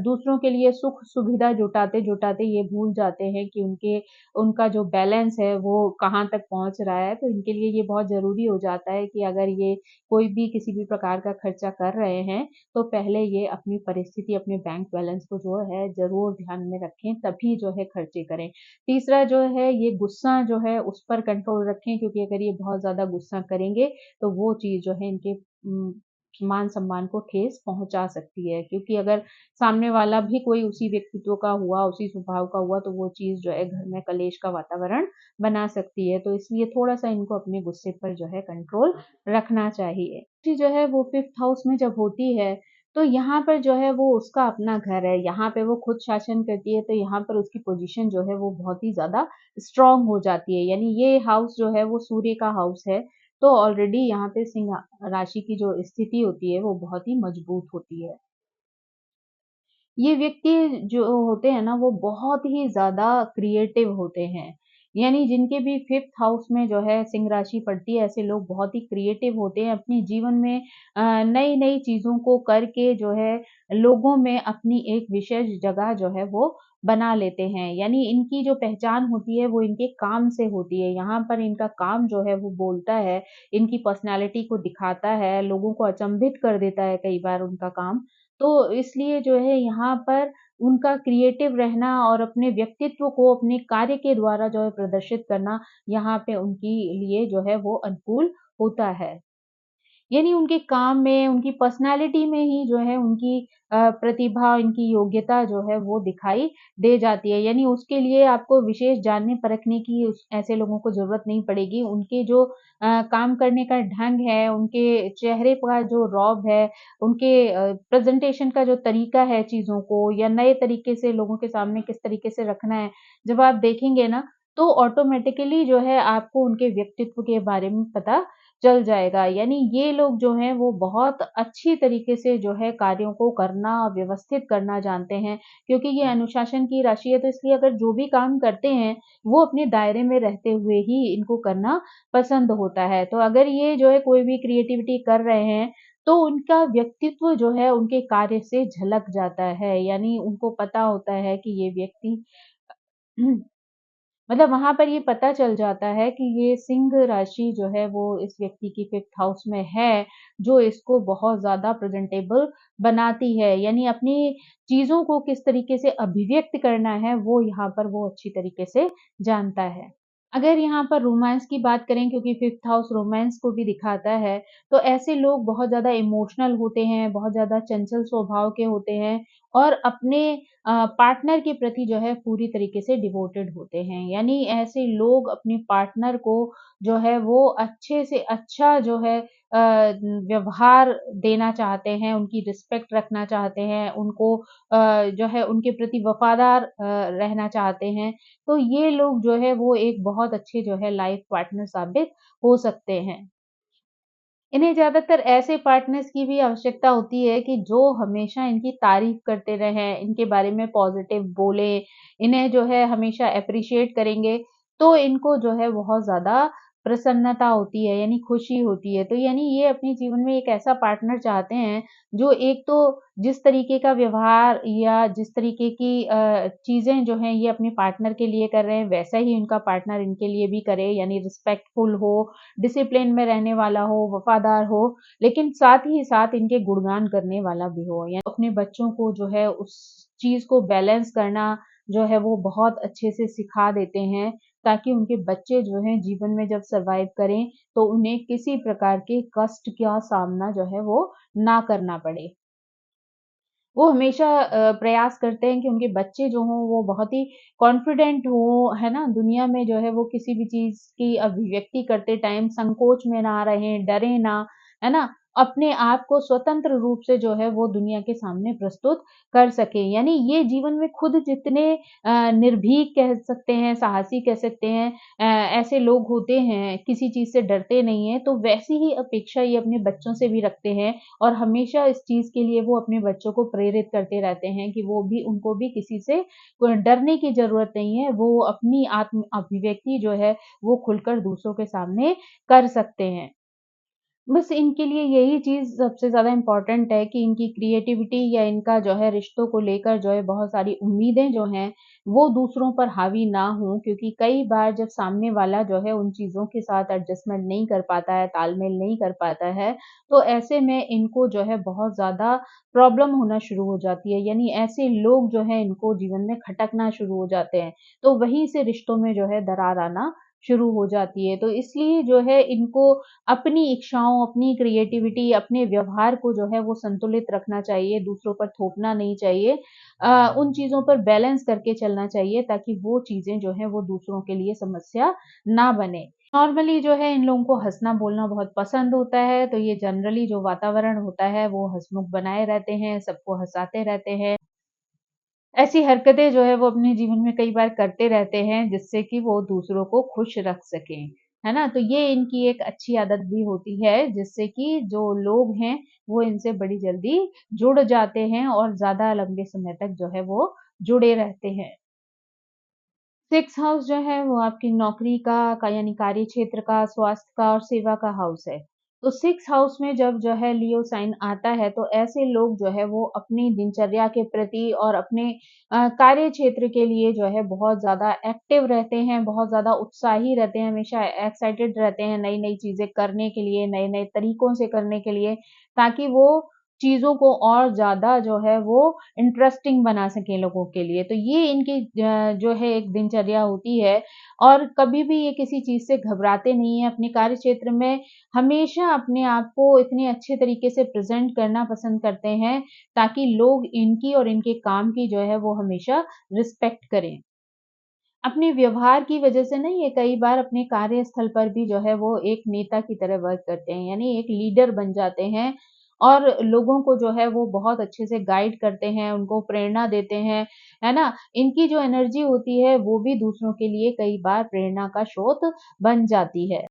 दूसरों के लिए सुख-सुविधा जुटाते-जुटाते ये भूल जाते हैं कि उनका जो बैलेंस है वो कहाँ तक पहुँच रहा है। तो इनके लिए ये बहुत ज़रूरी हो जाता है कि अगर ये कोई भी किसी भी प्रकार का खर्चा कर रहे हैं, तो पहले ये अपनी परिस्थिति, अपने बैंक बैलेंस को जो है ज़रूर ध्यान में रखें, तभी जो है खर्चे करें। तीसरा जो है ये गुस्सा जो है उस पर कंट्रोल रखें क्योंकि अगर ये बहुत ज़्यादा गुस्सा करेंगे, तो वो चीज़ जो है इनके मान-सम्मान को ठेस पहुँचा सकती है। क्योंकि अगर सामने वाला भी कोई उसी व्यक्तित्व का हुआ, उसी स्वभाव का हुआ, तो वो चीज़ जो है घर में कलेश का वातावरण बना सकती है। तो इसलिए थोड़ा-सा इनको अपने गुस्से पर जो है कंट्रोल रखना चाहिए। जी जो है वो 5th हाउस में जब होती है, तो यहाँ पर जो है वो उसका अपना घर है, यहाँ पे वो खुद शासन करती है, तो यहाँ पर उसकी पोज़ीशन जो है वो बहुत ही ज़्यादा स्ट्रॉन्ग हो जाती है। यानी ये हाउस जो है वो सूर्य का हाउस है, तो ऑलरेडी यहाँ पे सिंह राशि की जो स्थिति होती है, वो बहुत ही मजबूत होती है। ये व्यक्ति जो होते हैं ना, वो बहुत ही ज़्यादा क्रिएटिव होते हैं। यानी जिनके भी 5th हाउस में जो है सिंह राशि पड़ती है, ऐसे लोग बहुत ही क्रिएटिव होते हैं। अपने जीवन में नई-नई चीज़ों को करके जो है लोगों में अपनी एक विशेष जगह जो है वो बना लेते हैं। यानी इनकी जो पहचान होती है वो इनके काम से होती है। यहाँ पर इनका काम जो है वो बोलता है, इनकी पर्सनैलिटी को दिखाता है, लोगों को अचंभित कर देता है कई बार उनका काम। तो इसलिए जो है यहाँ पर उनका क्रिएटिव रहना और अपने व्यक्तित्व को अपने कार्य के द्वारा जो है प्रदर्शित करना, यहाँ पे उनकी लिए जो है वो अनुकूल होता है। यानी उनके काम में, उनकी पर्सनैलिटी में ही जो है उनकी प्रतिभा, इनकी योग्यता जो है वो दिखाई दे जाती है। यानी उसके लिए आपको विशेष जानने-परखने की उस ऐसे लोगों को ज़रूरत नहीं पड़ेगी। उनके जो काम करने का ढंग है, उनके चेहरे का जो रौब है, उनके प्रेज़ेंटेशन का जो तरीका है चीज़ों को या नए तरीके से लोगों के सामने किस तरीके से रखना है, जब आप देखेंगे ना, तो ऑटोमैटिकली जो है आपको उनके व्यक्तित्व के बारे में पता चल जाएगा। यानी ये लोग जो हैं वो बहुत अच्छी तरीके से जो है कार्यों को करना, व्यवस्थित करना जानते हैं, क्योंकि ये अनुशासन की राशि है, तो इसलिए अगर जो भी काम करते हैं, वो अपने दायरे में रहते हुए ही इनको करना पसंद होता है। तो अगर ये जो है कोई भी क्रिएटिविटी कर रहे हैं, तो उनका व्यक्तित्व जो है उनके कार्य से झलक जाता है। यानी उनको पता होता है कि ये व्यक्ति मतलब वहाँ पर ये पता चल जाता है कि ये सिंह राशि जो है वो इस व्यक्ति की 5th हाउस में है, जो इसको बहुत ज़्यादा प्रेज़ेंटेबल बनाती है। यानी अपनी चीज़ों को किस तरीके से अभिव्यक्त करना है, वो यहाँ पर वो अच्छी तरीके से जानता है। अगर यहाँ पर रोमांस की बात करें, क्योंकि 5th हाउस रोमांस को भी दिखाता है, तो ऐसे लोग बहुत ज़्यादा इमोशनल होते हैं, बहुत ज़्यादा चंचल स्वभाव के होते हैं और अपने पार्टनर के प्रति जो है पूरी तरीके से डिवोटेड होते हैं। यानी ऐसे लोग अपने पार्टनर को जो है वो अच्छे से अच्छा जो है व्यवहार देना चाहते हैं, उनकी रिस्पेक्ट रखना चाहते हैं, उनको जो है उनके प्रति वफ़ादार रहना चाहते हैं। तो ये लोग जो है वो एक बहुत अच्छे जो है लाइफ पार्टनर साबित हो सकते हैं। इन्हें ज़्यादातर ऐसे पार्टनर्स की भी आवश्यकता होती है कि जो हमेशा इनकी तारीफ़ करते रहें, इनके बारे में पॉज़िटिव बोलें, इन्हें जो है हमेशा एप्रिशिएट करेंगे, तो इनको जो है बहुत ज़्यादा प्रसन्नता होती है, यानी खुशी होती है। तो यानी ये अपने जीवन में एक ऐसा पार्टनर चाहते हैं, जो एक तो जिस तरीके का व्यवहार या जिस तरीके की चीज़ें जो हैं ये अपने पार्टनर के लिए कर रहे हैं, वैसा ही उनका पार्टनर इनके लिए भी करे, यानी रिस्पेक्टफुल हो, डिसिप्लिन में रहने वाला हो, वफ़ादार हो, लेकिन साथ ही साथ इनके गुणगान करने वाला भी हो। या अपने बच्चों को जो है उस चीज़ को बैलेंस करना जो है वो बहुत अच्छे से सिखा देते हैं, ताकि उनके बच्चे जो हैं जीवन में जब सर्वाइव करें, तो उन्हें किसी प्रकार के कष्ट का सामना जो है वो ना करना पड़े। वो हमेशा प्रयास करते हैं कि उनके बच्चे जो हों वो बहुत ही कॉन्फिडेंट हों, है ना? दुनिया में जो है वो किसी भी चीज़ की अभिव्यक्ति करते टाइम संकोच में ना रहें, डरें ना, है ना? अपने आप को स्वतंत्र रूप से जो है वो दुनिया के सामने प्रस्तुत कर सकें। यानी ये जीवन में खुद जितने निर्भीक कह सकते हैं, साहसी कह सकते हैं, ऐसे लोग होते हैं, किसी चीज़ से डरते नहीं हैं, तो वैसी ही अपेक्षा ये अपने बच्चों से भी रखते हैं और हमेशा इस चीज़ के लिए वो अपने बच्चों को प्रेरित करते रहते हैं कि वो भी उनको भी किसी से डरने की ज़रूरत नहीं है, वो अपनी आत्म अभिव्यक्ति जो है, वो खुलकर दूसरों के सामने कर सकते हैं। बस इनके लिए यही चीज़ सबसे ज़्यादा इम्पोर्टेंट है कि इनकी क्रिएटिविटी या इनका जो है रिश्तों को लेकर जो है बहुत सारी उम्मीदें जो हैं, वो दूसरों पर हावी ना हों, क्योंकि कई बार जब सामने वाला जो है उन चीज़ों के साथ एडजस्टमेंट नहीं कर पाता है, तालमेल नहीं कर पाता है, तो ऐसे में इनको जो है बहुत ज़्यादा प्रॉब्लम होना शुरू हो जाती है। यानी ऐसे लोग जो हैं इनको जीवन में खटकना शुरू हो जाते हैं, तो वहीं से रिश्तों में जो है दरार आना शुरू हो जाती है। तो इसलिए जो है इनको अपनी इच्छाओं, अपनी क्रिएटिविटी, अपने व्यवहार को जो है वो संतुलित रखना चाहिए, दूसरों पर थोपना नहीं चाहिए। उन चीज़ों पर बैलेंस करके चलना चाहिए ताकि वो चीज़ें जो हैं वो दूसरों के लिए समस्या ना बने। नॉर्मली जो है इन लोगों को हँसना-बोलना बहुत पसंद होता है, तो ये जनरली जो वातावरण होता है वो हँसमुख बनाए रहते हैं, सबको हँसाते रहते हैं। ऐसी हरकतें जो है वो अपने जीवन में कई बार करते रहते हैं जिससे कि वो दूसरों को खुश रख सकें, है ना? तो ये इनकी एक अच्छी आदत भी होती है जिससे कि जो लोग हैं वो इनसे बड़ी जल्दी जुड़ जाते हैं और ज़्यादा लंबे समय तक जो है वो जुड़े रहते हैं। 6th हाउस जो है वो आपकी नौकरी का यानी कार्य क्षेत्र का, स्वास्थ्य का और सेवा का हाउस है। तो 6th हाउस में जब जो है लियो साइन आता है तो ऐसे लोग जो है वो अपनी दिनचर्या के प्रति और अपने कार्य क्षेत्र के लिए जो है बहुत ज़्यादा एक्टिव रहते हैं, बहुत ज़्यादा उत्साही रहते हैं, हमेशा एक्साइटेड रहते हैं नई-नई चीज़ें करने के लिए, नए-नए तरीकों से करने के लिए, ताकि वो चीज़ों को और ज़्यादा जो है वो इंटरेस्टिंग बना सकें लोगों के लिए। तो ये इनकी जो है एक दिनचर्या होती है और कभी भी ये किसी चीज़ से घबराते नहीं हैं, अपने कार्य क्षेत्र में हमेशा अपने आप को इतने अच्छे तरीके से प्रेज़ेंट करना पसंद करते हैं, ताकि लोग इनकी और इनके काम की जो है वो हमेशा रिस्पेक्ट करें। अपने व्यवहार की वजह से ना ये कई बार अपने कार्यस्थल पर भी जो है वो एक नेता की तरह वर्क करते हैं, यानी एक लीडर बन जाते हैं और लोगों को जो है वो बहुत अच्छे से गाइड करते हैं, उनको प्रेरणा देते हैं, है ना? इनकी जो एनर्जी होती है वो भी दूसरों के लिए कई बार प्रेरणा का स्रोत बन जाती है।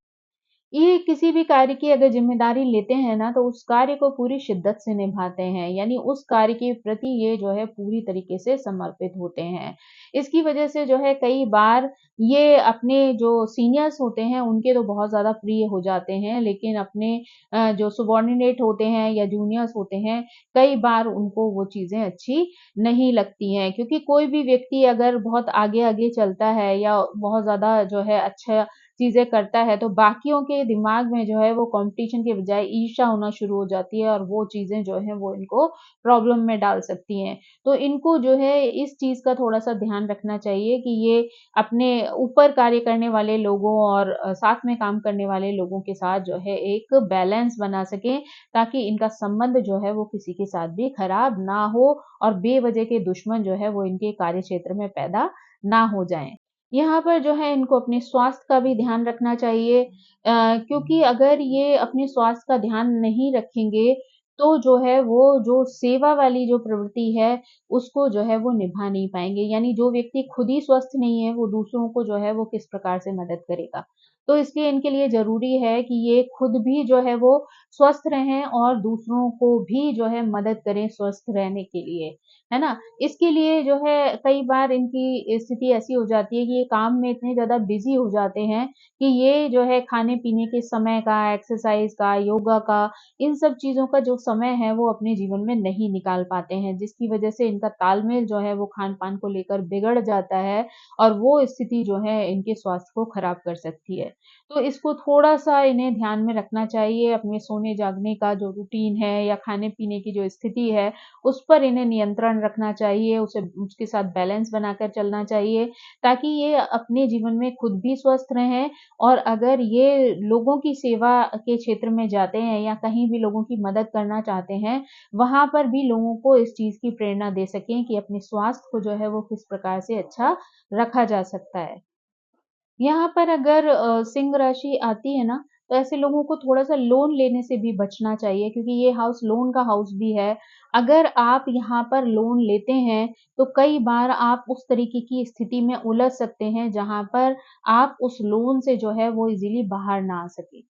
ये किसी भी कार्य की अगर ज़िम्मेदारी लेते हैं ना, तो उस कार्य को पूरी शिद्दत से निभाते हैं, यानी उस कार्य के प्रति ये जो है पूरी तरीके से समर्पित होते हैं। इसकी वजह से जो है कई बार ये अपने जो सीनियर्स होते हैं, उनके तो बहुत ज़्यादा प्रिय हो जाते हैं, लेकिन अपने जो सबॉर्डिनेट होते हैं या जूनियर्स होते हैं, कई बार उनको वो चीज़ें अच्छी नहीं लगती हैं, क्योंकि कोई भी व्यक्ति अगर बहुत आगे-आगे चलता है या बहुत ज़्यादा जो है अच्छा चीज़ें करता है, तो बाकियों के दिमाग में जो है वो कॉम्पिटिशन के बजाय ईर्ष्या होना शुरू हो जाती है और वो चीज़ें जो हैं वो इनको प्रॉब्लम में डाल सकती हैं। तो इनको जो है इस चीज़ का थोड़ा-सा ध्यान रखना चाहिए कि ये अपने ऊपर कार्य करने वाले लोगों और साथ में काम करने वाले लोगों के साथ जो है एक बैलेंस बना सकें, ताकि इनका संबंध जो है वो किसी के साथ भी खराब ना हो और बेवजह के दुश्मन जो है वो इनके कार्यक्षेत्र में पैदा ना हो जाएँ। यहाँ पर जो है इनको अपने स्वास्थ्य का भी ध्यान रखना चाहिए, क्योंकि अगर ये अपने स्वास्थ्य का ध्यान नहीं रखेंगे, तो जो है वो जो सेवा वाली जो प्रवृत्ति है, उसको जो है वो निभा नहीं पाएँगे। यानी जो व्यक्ति खुद ही स्वस्थ नहीं है, वो दूसरों को जो है वो किस प्रकार से मदद करेगा। तो इसलिए इनके लिए ज़रूरी है कि ये खुद भी जो है वो स्वस्थ रहें और दूसरों को भी जो है मदद करें स्वस्थ रहने के लिए, है ना? इसके लिए जो है कई बार इनकी स्थिति ऐसी हो जाती है कि ये काम में इतने ज़्यादा बिज़ी हो जाते हैं कि ये जो है खाने-पीने के समय का, एक्सरसाइज़ का, योगा का, इन सब चीज़ों का जो समय है वो अपने जीवन में नहीं निकाल पाते हैं, जिसकी वज़ह से इनका तालमेल जो है वो खान-पान को लेकर बिगड़ जाता है और वो स्थिति जो है इनके स्वास्थ्य को खराब कर सकती है। तो इसको थोड़ा-सा इन्हें ध्यान में रखना चाहिए, अपने सोने-जागने का जो रूटीन है या खाने-पीने की जो स्थिति है, उस पर इन्हें नियंत्रण रखना चाहिए, उसे उसके साथ बैलेंस बनाकर चलना चाहिए, ताकि ये अपने जीवन में खुद भी स्वस्थ रहें और अगर ये लोगों की सेवा के क्षेत्र में जाते हैं या कहीं भी लोगों की मदद करना चाहते हैं, वहाँ पर भी लोगों को इस चीज़ की प्रेरणा दे सकें कि अपने स्वास्थ्य को जो है वो किस प्रकार से अच्छा रखा जा सकता है। यहाँ पर अगर सिंह राशि आती है ना, तो ऐसे लोगों को थोड़ा-सा लोन लेने से भी बचना चाहिए, क्योंकि ये हाउस लोन का हाउस भी है। अगर आप यहाँ पर लोन लेते हैं, तो कई बार आप उस तरीके की स्थिति में उलझ सकते हैं, जहाँ पर आप उस लोन से जो है वो ईज़िली बाहर ना आ सकें।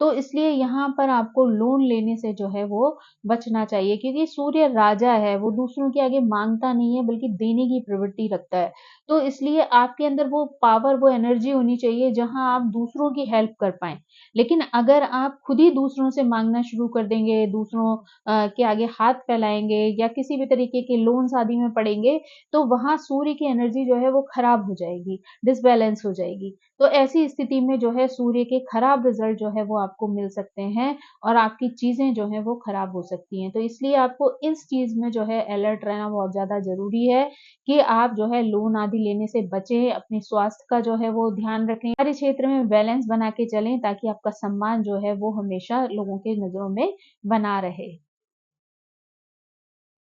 तो इसलिए यहाँ पर आपको लोन लेने से जो है वो बचना चाहिए, क्योंकि सूर्य राजा है, वो दूसरों के आगे माँगता नहीं है बल्कि देने की प्रवृत्ति रखता है। तो इसलिए आपके अंदर वो पावर, वो एनर्जी होनी चाहिए जहाँ आप दूसरों की हेल्प कर पाएँ। लेकिन अगर आप खुद ही दूसरों से माँगना शुरू कर देंगे, दूसरों के आगे हाथ फैलाएँगे या किसी भी तरीके के लोन्स आदि में पड़ेंगे, तो वहाँ सूर्य की एनर्जी जो है वो खराब हो जाएगी, डिसबैलेंस हो जाएगी। तो ऐसी स्थिति में जो है सूर्य के खराब रिज़ल्ट जो है वो आपको मिल सकते हैं और आपकी चीज़ें जो हैं वो खराब हो सकती हैं। तो इसलिए आपको इस चीज़ में जो है अलर्ट रहना बहुत ज़्यादा ज़रूरी है कि आप जो है लोन आदि लेने से बचें, अपने स्वास्थ्य का जो है वो ध्यान रखें, कार्य क्षेत्र में बैलेंस बना के चलें, ताकि आपका सम्मान जो है वो हमेशा लोगों की नज़रों में बना रहे।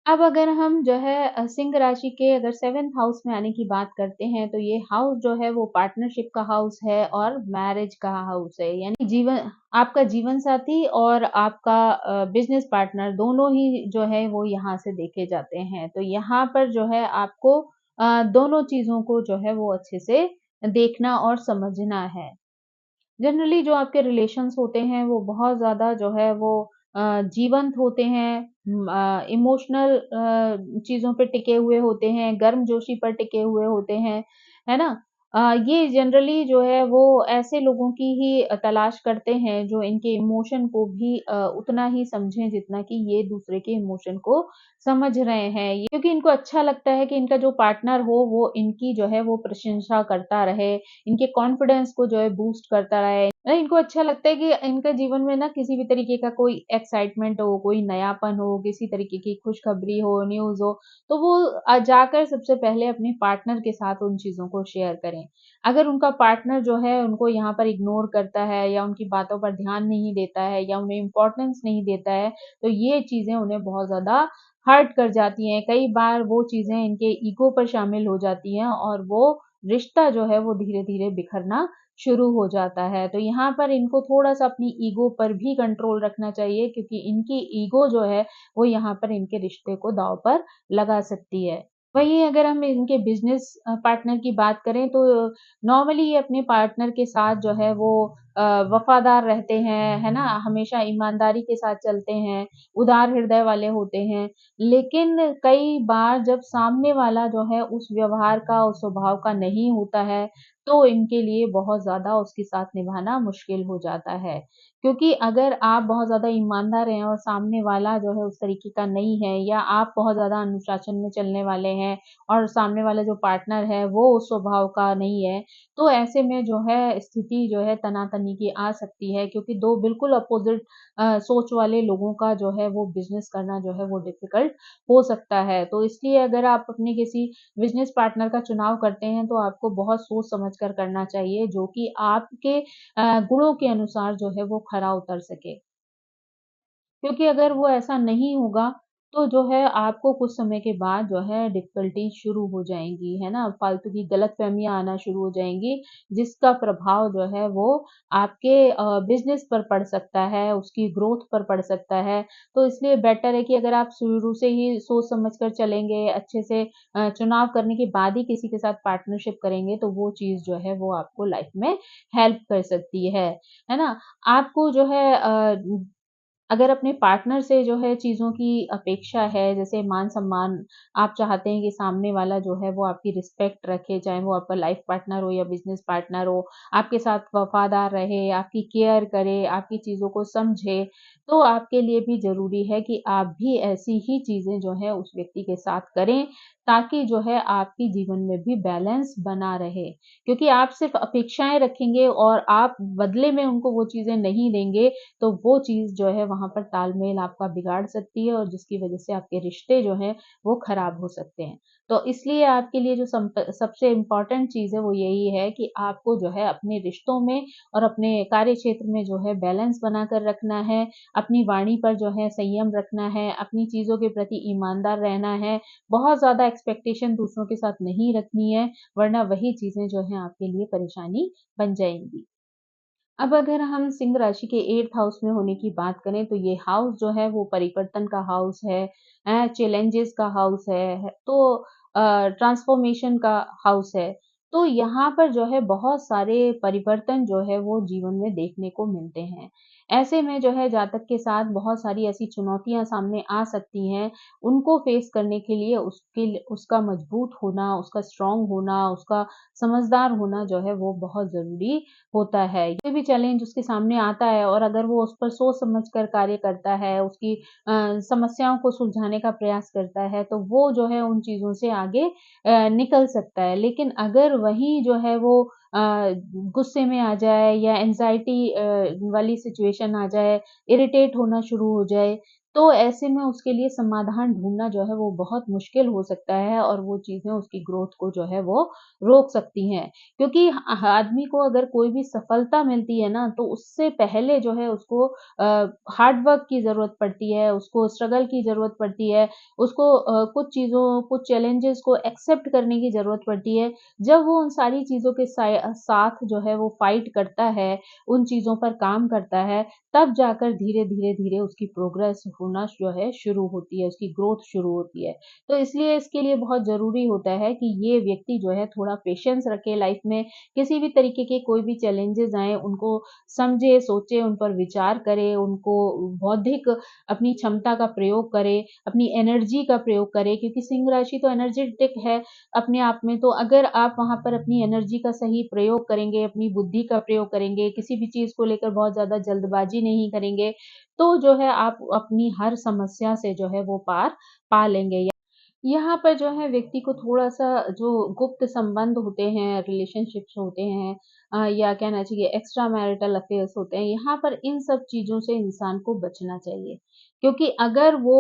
अब अगर हम जो है सिंह राशि के अगर 7th हाउस में आने की बात करते हैं, तो ये हाउस जो है वो पार्टनरशिप का हाउस है और मैरिज का हाउस है। यानी जीवन आपका जीवन साथी और आपका बिज़नेस पार्टनर दोनों ही जो है वो यहाँ से देखे जाते हैं। तो यहाँ पर जो है आपको दोनों चीज़ों को जो है वो अच्छे से देखना और समझना है। जनरली जो आपके रिलेशंस होते हैं वो बहुत ज़्यादा जो है वो जीवंत होते हैं, इमोशनल चीज़ों पे टिके हुए होते हैं, गर्मजोशी पर टिके हुए होते हैं, है ना? ये जनरली जो है वो ऐसे लोगों की ही तलाश करते हैं जो इनके इमोशन को भी उतना ही समझें जितना कि ये दूसरे के इमोशन को समझ रहे हैं। ये क्योंकि इनको अच्छा लगता है कि इनका जो पार्टनर हो वो इनकी जो है वो प्रशंसा करता रहे, इनके कॉन्फिडेंस को जो है बूस्ट करता रहे। इनको अच्छा लगता है कि इनके जीवन में ना किसी भी तरीके का कोई एक्साइटमेंट हो, कोई नयापन हो, किसी तरीके की खुशखबरी हो, न्यूज़ हो, तो वो जाकर सबसे पहले अपने पार्टनर के साथ उन चीज़ों को शेयर करें। अगर उनका पार्टनर जो है उनको यहाँ पर इग्नोर करता है या उनकी बातों पर ध्यान नहीं देता है या उन्हें इम्पोर्टेंस नहीं देता है, तो ये चीज़ें उन्हें बहुत ज़्यादा हर्ट कर जाती हैं। कई बार वो चीज़ें इनके ईगो पर शामिल हो जाती हैं और वो रिश्ता जो है वो धीरे-धीरे बिखरना शुरू हो जाता है। तो यहाँ पर इनको थोड़ा-सा अपनी ईगो पर भी कंट्रोल रखना चाहिए, क्योंकि इनकी ईगो जो है वो यहाँ पर इनके रिश्ते को दाँव पर लगा सकती है। वहीं अगर हम इनके बिज़नेस पार्टनर की बात करें तो नॉर्मली ये अपने पार्टनर के साथ जो है वो वफ़ादार रहते हैं, है ना? हमेशा ईमानदारी के साथ चलते हैं, उदार हृदय वाले होते हैं। लेकिन कई बार जब सामने वाला जो है उस व्यवहार का, उस स्वभाव का नहीं होता है, तो इनके लिए बहुत ज़्यादा उसके साथ निभाना मुश्किल हो जाता है। क्योंकि अगर आप बहुत ज़्यादा ईमानदार हैं और सामने वाला जो है उस तरीके का नहीं है या आप बहुत ज़्यादा अनुशासन में चलने वाले हैं और सामने वाला जो पार्टनर है वो उस स्वभाव का नहीं है, तो ऐसे में जो है स्थिति जो है तना-तनी की आ सकती है क्योंकि 2 बिल्कुल अपोज़िट सोच वाले लोगों का जो है वो बिज़नेस करना जो है वो डिफ़िकल्ट हो सकता है। तो इसलिए अगर आप अपने किसी बिज़नेस पार्टनर का चुनाव करते हैं तो आपको बहुत सोच समझ कर करना चाहिए जो कि आपके गुणों के अनुसार जो है वो खरा उतर सके। क्योंकि अगर वो ऐसा नहीं होगा, तो जो है आपको कुछ समय के बाद जो है डिफ़िकल्टी शुरू हो जाएँगी, है ना? फालतू की गलतफ़हमियाँ आना शुरू हो जाएँगी, जिसका प्रभाव जो है वो आपके बिज़नेस पर पड़ सकता है, उसकी ग्रोथ पर पड़ सकता है। तो इसलिए बेटर है कि अगर आप शुरू से ही सोच समझ कर चलेंगे, अच्छे से चुनाव करने के बाद ही किसी के साथ पार्टनरशिप करेंगे, तो वो चीज़ जो है वो आपको लाइफ़ में हेल्प कर सकती है ना? आपको जो है अगर अपने पार्टनर से जो है चीज़ों की अपेक्षा है, जैसे मान-सम्मान, आप चाहते हैं कि सामने वाला जो है वो आपकी रिस्पेक्ट रखे, चाहे वो आपका लाइफ़ पार्टनर हो या बिज़नेस पार्टनर हो, आपके साथ वफ़ादार रहे, आपकी केयर करे, आपकी चीज़ों को समझे, तो आपके लिए भी ज़रूरी है कि आप भी ऐसी ही चीज़ें जो है उस व्यक्ति के साथ करें, ताकि जो है आपके जीवन में भी बैलेंस बना रहे। क्योंकि आप सिर्फ़ अपेक्षाएँ रखेंगे और आप बदले में उनको वो चीज़ें नहीं देंगे, तो वो चीज़ जो है वहाँ पर तालमेल आपका बिगाड़ सकती है और जिसकी वज़ह से आपके रिश्ते जो हैं वो ख़राब हो सकते हैं। तो इसलिए आपके लिए जो सबसे इम्पोर्टेंट चीज़ है वो यही है कि आपको जो है अपने रिश्तों में और अपने कार्य क्षेत्र में जो है बैलेंस बनाकर रखना है, अपनी वाणी पर जो है संयम रखना है, अपनी चीज़ों के प्रति ईमानदार रहना है, बहुत ज़्यादा एक्सपेक्टेशन दूसरों के साथ नहीं रखनी है, वरना वही चीज़ें जो हैं आपके लिए परेशानी बन जाएँगी। अब अगर हम सिंह राशि के 8th हाउस में होने की बात करें तो ये हाउस जो है वो परिवर्तन का हाउस है, चैलेंजेस का हाउस है तो ट्रांसफॉर्मेशन का हाउस है। तो यहाँ पर जो है बहुत सारे परिवर्तन जो है वो जीवन में देखने को मिलते हैं। ऐसे में जो है जातक के साथ बहुत सारी ऐसी चुनौतियाँ सामने आ सकती हैं, उनको फेस करने के लिए उसका मजबूत होना, उसका स्ट्रॉन्ग होना, उसका समझदार होना जो है वो बहुत ज़रूरी होता है। कोई भी चैलेंज उसके सामने आता है और अगर वो उस पर सोच समझ कर कार्य करता है, उसकी समस्याओं को सुलझाने का प्रयास करता है, तो वो जो है उन चीज़ों से आगे निकल सकता है। लेकिन अगर वही जो है वो गुस्से में आ जाए या एंग्ज़ायटी वाली सिचुएशन आ जाए, इरिटेट होना शुरू हो जाए, तो ऐसे में उसके लिए समाधान ढूँढना जो है वो बहुत मुश्किल हो सकता है और वो चीज़ें उसकी ग्रोथ को जो है वो रोक सकती हैं। क्योंकि आदमी को अगर कोई भी सफलता मिलती है ना, तो उससे पहले जो है उसको हार्ड वर्क की ज़रूरत पड़ती है, उसको स्ट्रगल की ज़रूरत पड़ती है, उसको कुछ चैलेंजेज़ को एक्सेप्ट करने की ज़रूरत पड़ती है। जब वो उन सारी चीज़ों के साथ जो है वो फाइट करता है, उन चीज़ों पर काम करता है, तब जाकर धीरे-धीरे उसकी प्रोग्रेस होना जो है शुरू होती है, उसकी ग्रोथ शुरू होती है। तो इसलिए इसके लिए बहुत ज़रूरी होता है कि ये व्यक्ति जो है थोड़ा पेशेंस रखे लाइफ में, किसी भी तरीके के कोई भी चैलेंजेज़ आएँ उनको समझे, सोचे, उन पर विचार करे, उनको बौद्धिक अपनी क्षमता का प्रयोग करे, अपनी एनर्जी का प्रयोग करे क्योंकि सिंह राशि तो एनर्जेटिक है अपने आप में, तो अगर आप वहाँ पर अपनी एनर्जी का सही प्रयोग करेंगे, अपनी बुद्धि का प्रयोग करेंगे, किसी भी चीज़ को लेकर बहुत ज़्यादा जल्दबाज़ी नहीं करेंगे, तो जो है आप अपनी हर समस्या से जो है वो पार पा लेंगे। यहाँ पर जो है व्यक्ति को थोड़ा-सा जो गुप्त संबंध होते हैं, रिलेशनशिप्स होते हैं या कहना चाहिए एक्स्ट्रा मैरिटल अफेयर्स होते हैं, यहाँ पर इन सब चीज़ों से इंसान को बचना चाहिए। क्योंकि अगर वो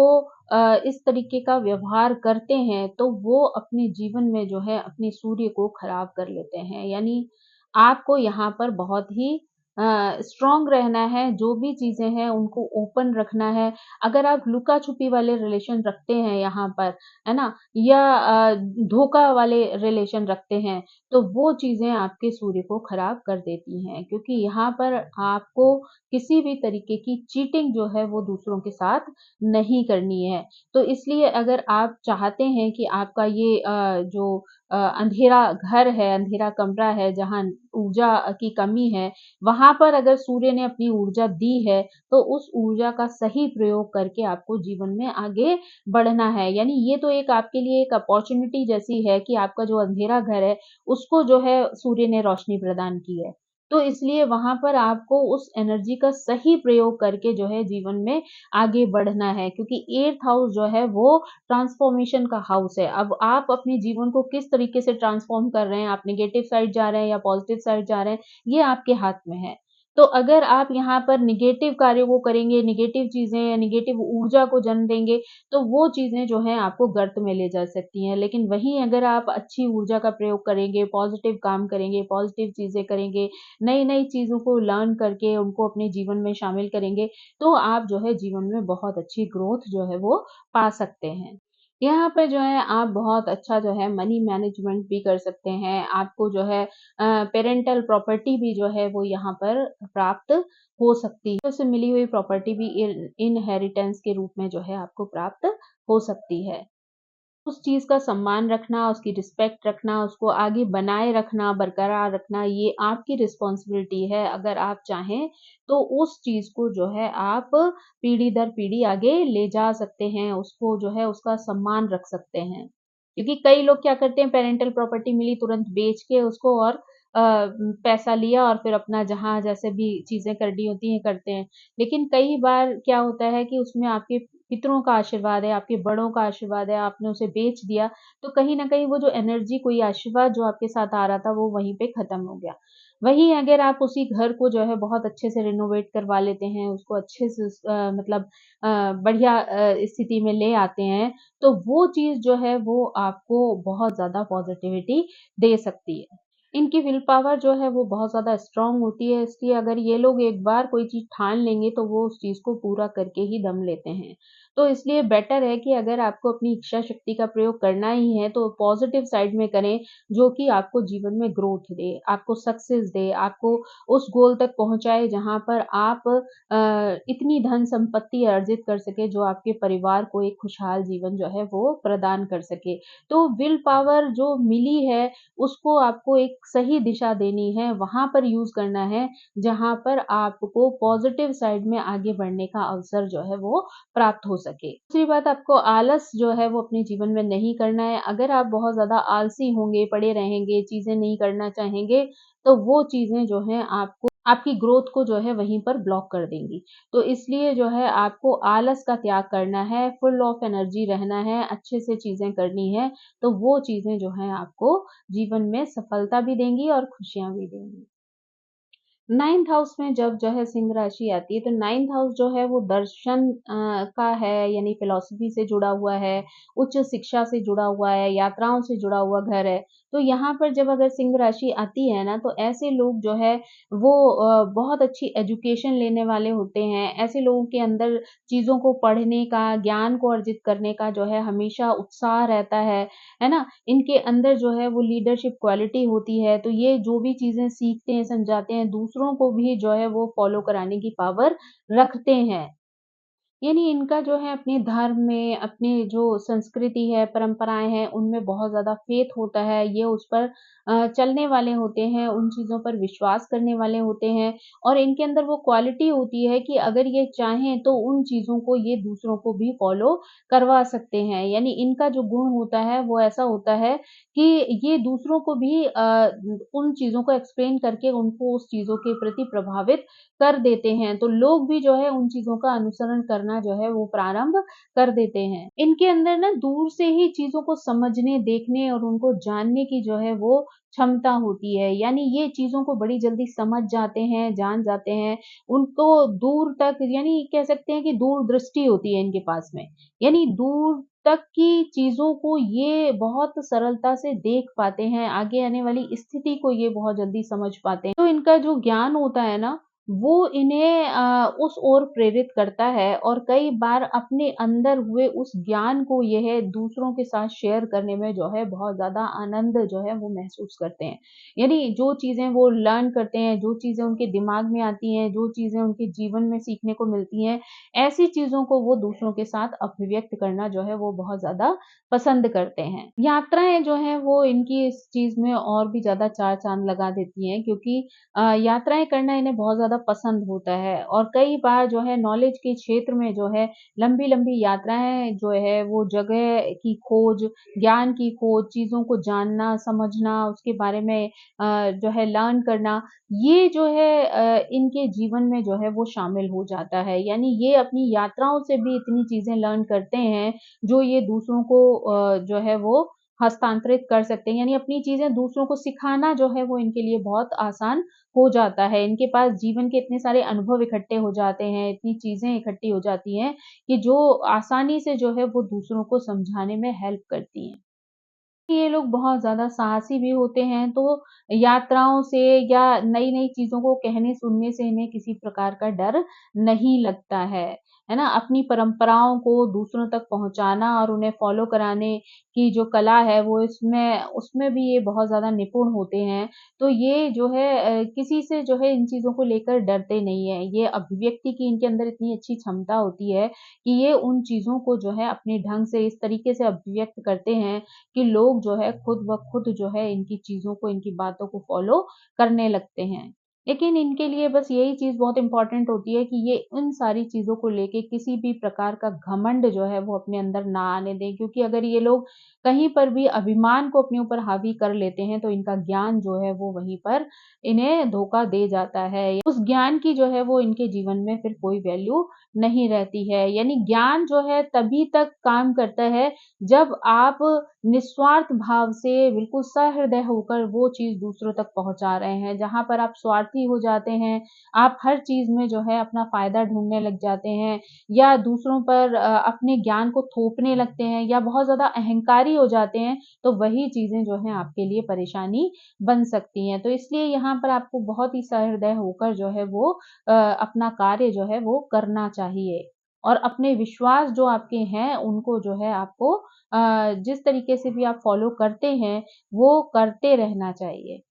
इस तरीके का व्यवहार करते हैं, तो वो अपने जीवन में जो है अपने सूर्य को खराब कर लेते हैं। यानी आपको यहाँ पर बहुत ही स्ट्रॉन्ग रहना है, जो भी चीज़ें हैं उनको ओपन रखना है। अगर आप लुका-छुपी वाले रिलेशन रखते हैं यहाँ पर, है ना? या धोखा वाले रिलेशन रखते हैं, तो वो चीज़ें आपके सूर्य को खराब कर देती हैं, क्योंकि यहाँ पर आपको किसी भी तरीके की चीटिंग जो है वो दूसरों के साथ नहीं करनी है। तो इसलिए अगर आप चाहते हैं कि आपका ये जो अंधेरा घर है, अंधेरा कमरा है जहाँ ऊर्जा की कमी है, वहाँ पर अगर सूर्य ने अपनी ऊर्जा दी है, तो उस ऊर्जा का सही प्रयोग करके आपको जीवन में आगे बढ़ना है। यानी ये तो एक आपके लिए एक अपॉर्च्युनिटी जैसी है कि आपका जो अंधेरा घर है, उसको जो है सूर्य ने रोशनी प्रदान की है। तो इसलिए वहाँ पर आपको उस एनर्जी का सही प्रयोग करके जो है जीवन में आगे बढ़ना है, क्योंकि 8th हाउस जो है वो ट्रांसफॉर्मेशन का हाउस है। अब आप अपने जीवन को किस तरीके से ट्रांसफॉर्म कर रहे हैं, आप नेगेटिव साइड जा रहे हैं या पॉजिटिव साइड जा रहे हैं, ये आपके हाथ में है। तो अगर आप यहाँ पर नेगेटिव कार्यों को करेंगे, नेगेटिव चीज़ें या नेगेटिव ऊर्जा को जन्म देंगे, तो वो चीज़ें जो हैं आपको गर्त में ले जा सकती हैं। लेकिन वहीं अगर आप अच्छी ऊर्जा का प्रयोग करेंगे, पॉजिटिव काम करेंगे, पॉजिटिव चीज़ें करेंगे, नई-नई चीज़ों को लर्न करके उनको अपने जीवन में शामिल करेंगे, तो आप जो है जीवन में बहुत अच्छी ग्रोथ जो है वो पा सकते हैं। यहाँ पे जो है आप बहुत अच्छा जो है मनी मैनेजमेंट भी कर सकते हैं। आपको जो है पैरेंटल प्रॉपर्टी भी जो है वो यहाँ पर प्राप्त हो सकती है। उससे मिली हुई प्रॉपर्टी भी इनहेरिटेंस के रूप में जो है आपको प्राप्त हो सकती है। उस चीज़ का सम्मान रखना, उसकी रिस्पेक्ट रखना, उसको आगे बनाए रखना, बरकरार रखना, ये आपकी रिस्पॉन्सिबिलिटी है। अगर आप चाहें, तो उस चीज़ को जो है आप पीढ़ी दर पीढ़ी आगे ले जा सकते हैं, उसको जो है उसका सम्मान रख सकते हैं। क्योंकि कई लोग क्या करते हैं, पैरेंटल प्रॉपर्टी मिली तुरंत बेच के उसको और पैसा लिया और फिर अपना जहाँ जैसे भी चीज़ें करनी होती हैं करते हैं। लेकिन कई बार क्या होता है कि उसमें आपके पितरों का आशीर्वाद है, आपके बड़ों का आशीर्वाद है, आपने उसे बेच दिया, तो कहीं न कहीं वो जो एनर्जी कोई आशीर्वाद जो आपके साथ आ रहा था, वो वहीं पे खत्म हो गया। वहीं अगर आप उसी घर को जो है बहुत अच्छे से रिनोवेट करवा लेते हैं, उसको अच्छे से मतलब बढ़िया स्थिति में ले आते हैं, तो वो चीज़ जो है वो आपको बहुत ज़्यादा पॉज़िटिविटी दे सकती है। इनकी विल पावर जो है वो बहुत ज़्यादा स्ट्रॉन्ग होती है, इसलिए अगर ये लोग एक बार कोई चीज़ ठान लेंगे तो वो उस चीज़ को पूरा करके ही दम लेते हैं। तो इसलिए बेटर है कि अगर आपको अपनी इच्छा शक्ति का प्रयोग करना ही है तो पॉज़िटिव साइड में करें, जो कि आपको जीवन में ग्रोथ दे, आपको सक्सेस दे, आपको उस गोल तक पहुँचाए जहाँ पर आप इतनी धन संपत्ति अर्जित कर सकें जो आपके परिवार को एक खुशहाल जीवन जो है वो प्रदान कर सके। तो विल पावर जो मिली है उसको आपको एक सही दिशा देनी है, वहाँ पर यूज़ करना है, जहाँ पर आपको पॉज़िटिव साइड में आगे बढ़ने का अवसर जो है वो प्राप्त हो सके। दूसरी बात आपको आलस जो है वो अपने जीवन में नहीं करना है, अगर आप बहुत ज़्यादा आलसी होंगे, पड़े रहेंगे, चीज़ें नहीं करना चाहेंगे, तो वो चीज़ें जो हैं आपको आपकी ग्रोथ को जो है वहीं पर ब्लॉक कर देंगी। तो इसलिए जो है आपको आलस का त्याग करना है, फुल ऑफ एनर्जी रहना है, अच्छे से चीज़ें करनी है, तो वो चीज़ें जो हैं आपको जीवन में सफलता भी देंगी और खुशियाँ भी देंगी। 9th हाउस में जब जो है सिंह राशि आती है, तो 9th हाउस जो है वो दर्शन का है, यानी फिलॉसफी से जुड़ा हुआ है, उच्च शिक्षा से जुड़ा हुआ है, यात्राओं से जुड़ा हुआ घर है। तो यहाँ पर जब अगर सिंह राशि आती है ना, तो ऐसे लोग जो है वो बहुत अच्छी एजुकेशन लेने वाले होते हैं। ऐसे लोगों के अंदर चीज़ों को पढ़ने का, ज्ञान को अर्जित करने का जो है हमेशा उत्साह रहता है ना? इनके अंदर जो है वो लीडरशिप क्वालिटी होती है, तो ये जो भी चीज़ें सीखते हैं, समझाते हैं, दूसरों को भी जो है वो फ़ॉलो कराने की पावर रखते हैं। यानी इनका जो है अपने धर्म में, अपनी जो संस्कृति है, परंपराएँ हैं, उनमें बहुत ज़्यादा फ़ेथ होता है। ये उस पर चलने वाले होते हैं, उन चीज़ों पर विश्वास करने वाले होते हैं और इनके अंदर वो क्वालिटी होती है कि अगर ये चाहें तो उन चीज़ों को ये दूसरों को भी फ़ॉलो करवा सकते हैं। यानी इनका जो गुण होता है वो ऐसा होता है कि ये दूसरों को भी उन चीज़ों को एक्सप्लेन करके उनको उस चीज़ों के प्रति प्रभावित कर देते हैं। तो लोग भी जो है उन चीज़ों का अनुसरण करना करना जो है वो प्रारंभ कर देते हैं। इनके अंदर ना दूर से ही चीज़ों को समझने, देखने और उनको जानने की जो है वो क्षमता होती है। यानी ये चीज़ों को बड़ी जल्दी समझ जाते हैं, जान जाते हैं। उनको दूर तक यानी कह सकते हैं कि दूरदृष्टि होती है इनके पास में। यानी दूर तक की चीज़ों को ये बहुत सरलता से देख पाते हैं, आगे आने वाली स्थिति को ये बहुत जल्दी समझ पाते हैं। तो इनका जो ज्ञान होता है ना, वो इन्हें उस ओर प्रेरित करता है और कई बार अपने अंदर हुए उस ज्ञान को यह दूसरों के साथ शेयर करने में जो है बहुत ज़्यादा आनंद जो है वो महसूस करते हैं। यानी जो चीज़ें वो लर्न करते हैं, जो चीज़ें उनके दिमाग में आती हैं, जो चीज़ें उनके जीवन में सीखने को मिलती हैं, ऐसी चीज़ों को वो दूसरों के साथ अभिव्यक्त करना जो है वो बहुत ज़्यादा पसंद करते हैं। यात्राएँ जो हैं वो इनकी इस चीज़ में और भी ज़्यादा चार चाँद लगा देती हैं क्योंकि यात्राएँ करना इन्हें बहुत ज़्यादा पसंद होता है और कई बार जो है नॉलेज के क्षेत्र में जो है लंबी-लंबी यात्राएँ जो है वो जगह की खोज, ज्ञान की खोज, चीज़ों को जानना, समझना, उसके बारे में जो है लर्न करना, ये जो है इनके जीवन में जो है वो शामिल हो जाता है। यानी ये अपनी यात्राओं से भी इतनी चीज़ें लर्न करते हैं, जो ये दूसरों को जो है वो हस्तांतरित कर सकते हैं। यानी अपनी चीज़ें दूसरों को सिखाना जो है वो इनके लिए बहुत आसान हो जाता है। इनके पास जीवन के इतने सारे अनुभव इकट्ठे हो जाते हैं, इतनी चीज़ें इकट्ठी हो जाती हैं कि जो आसानी से जो है वो दूसरों को समझाने में हेल्प करती हैं। ये लोग बहुत ज़्यादा साहसी भी होते हैं, तो यात्राओं से या नई-नई चीज़ों को कहने-सुनने से इन्हें किसी प्रकार का डर नहीं लगता है ना? अपनी परंपराओं को दूसरों तक पहुँचाना और उन्हें फ़ॉलो कराने की जो कला है, वो उसमें भी ये बहुत ज़्यादा निपुण होते हैं। तो ये जो है किसी से जो है इन चीज़ों को लेकर डरते नहीं हैं। ये अभिव्यक्ति की इनके अंदर इतनी अच्छी क्षमता होती है कि ये उन चीज़ों को जो है अपने ढंग से इस तरीके से अभिव्यक्त करते हैं कि लोग जो है खुद ब खुद जो है इनकी चीज़ों को, इनकी बातों को फ़ॉलो करने लगते हैं। लेकिन इनके लिए बस यही चीज़ बहुत इम्पोर्टेंट होती है कि ये इन सारी चीज़ों को लेके किसी भी प्रकार का घमंड जो है वो अपने अंदर ना आने दें क्योंकि अगर ये लोग कहीं पर भी अभिमान को अपने ऊपर हावी कर लेते हैं, तो इनका ज्ञान जो है वो वहीं पर इन्हें धोखा दे जाता है। उस ज्ञान की जो है वो इनके जीवन में फिर कोई वैल्यू नहीं रहती है। यानी ज्ञान जो है तभी तक काम करता है जब आप निस्वार्थ भाव से बिल्कुल सहृदय होकर वो चीज़ दूसरों तक पहुँचा रहे हैं। जहाँ पर आप स्वार्थी हो जाते हैं, आप हर चीज़ में जो है अपना फ़ायदा ढूँढने लग जाते हैं या दूसरों पर अपने ज्ञान को थोपने लगते हैं या बहुत ज़्यादा अहंकारी हो जाते हैं, तो वही चीज़ें जो हैं आपके लिए परेशानी बन सकती हैं। तो इसलिए यहाँ पर आपको बहुत ही सहृदय होकर जो है वो अपना कार्य जो है वो करना चाहिए। और अपने विश्वास जो आपके हैं, उनको जो है आपको जिस तरीके से भी आप फ़ॉलो करते हैं, वो करते रहना चाहिए।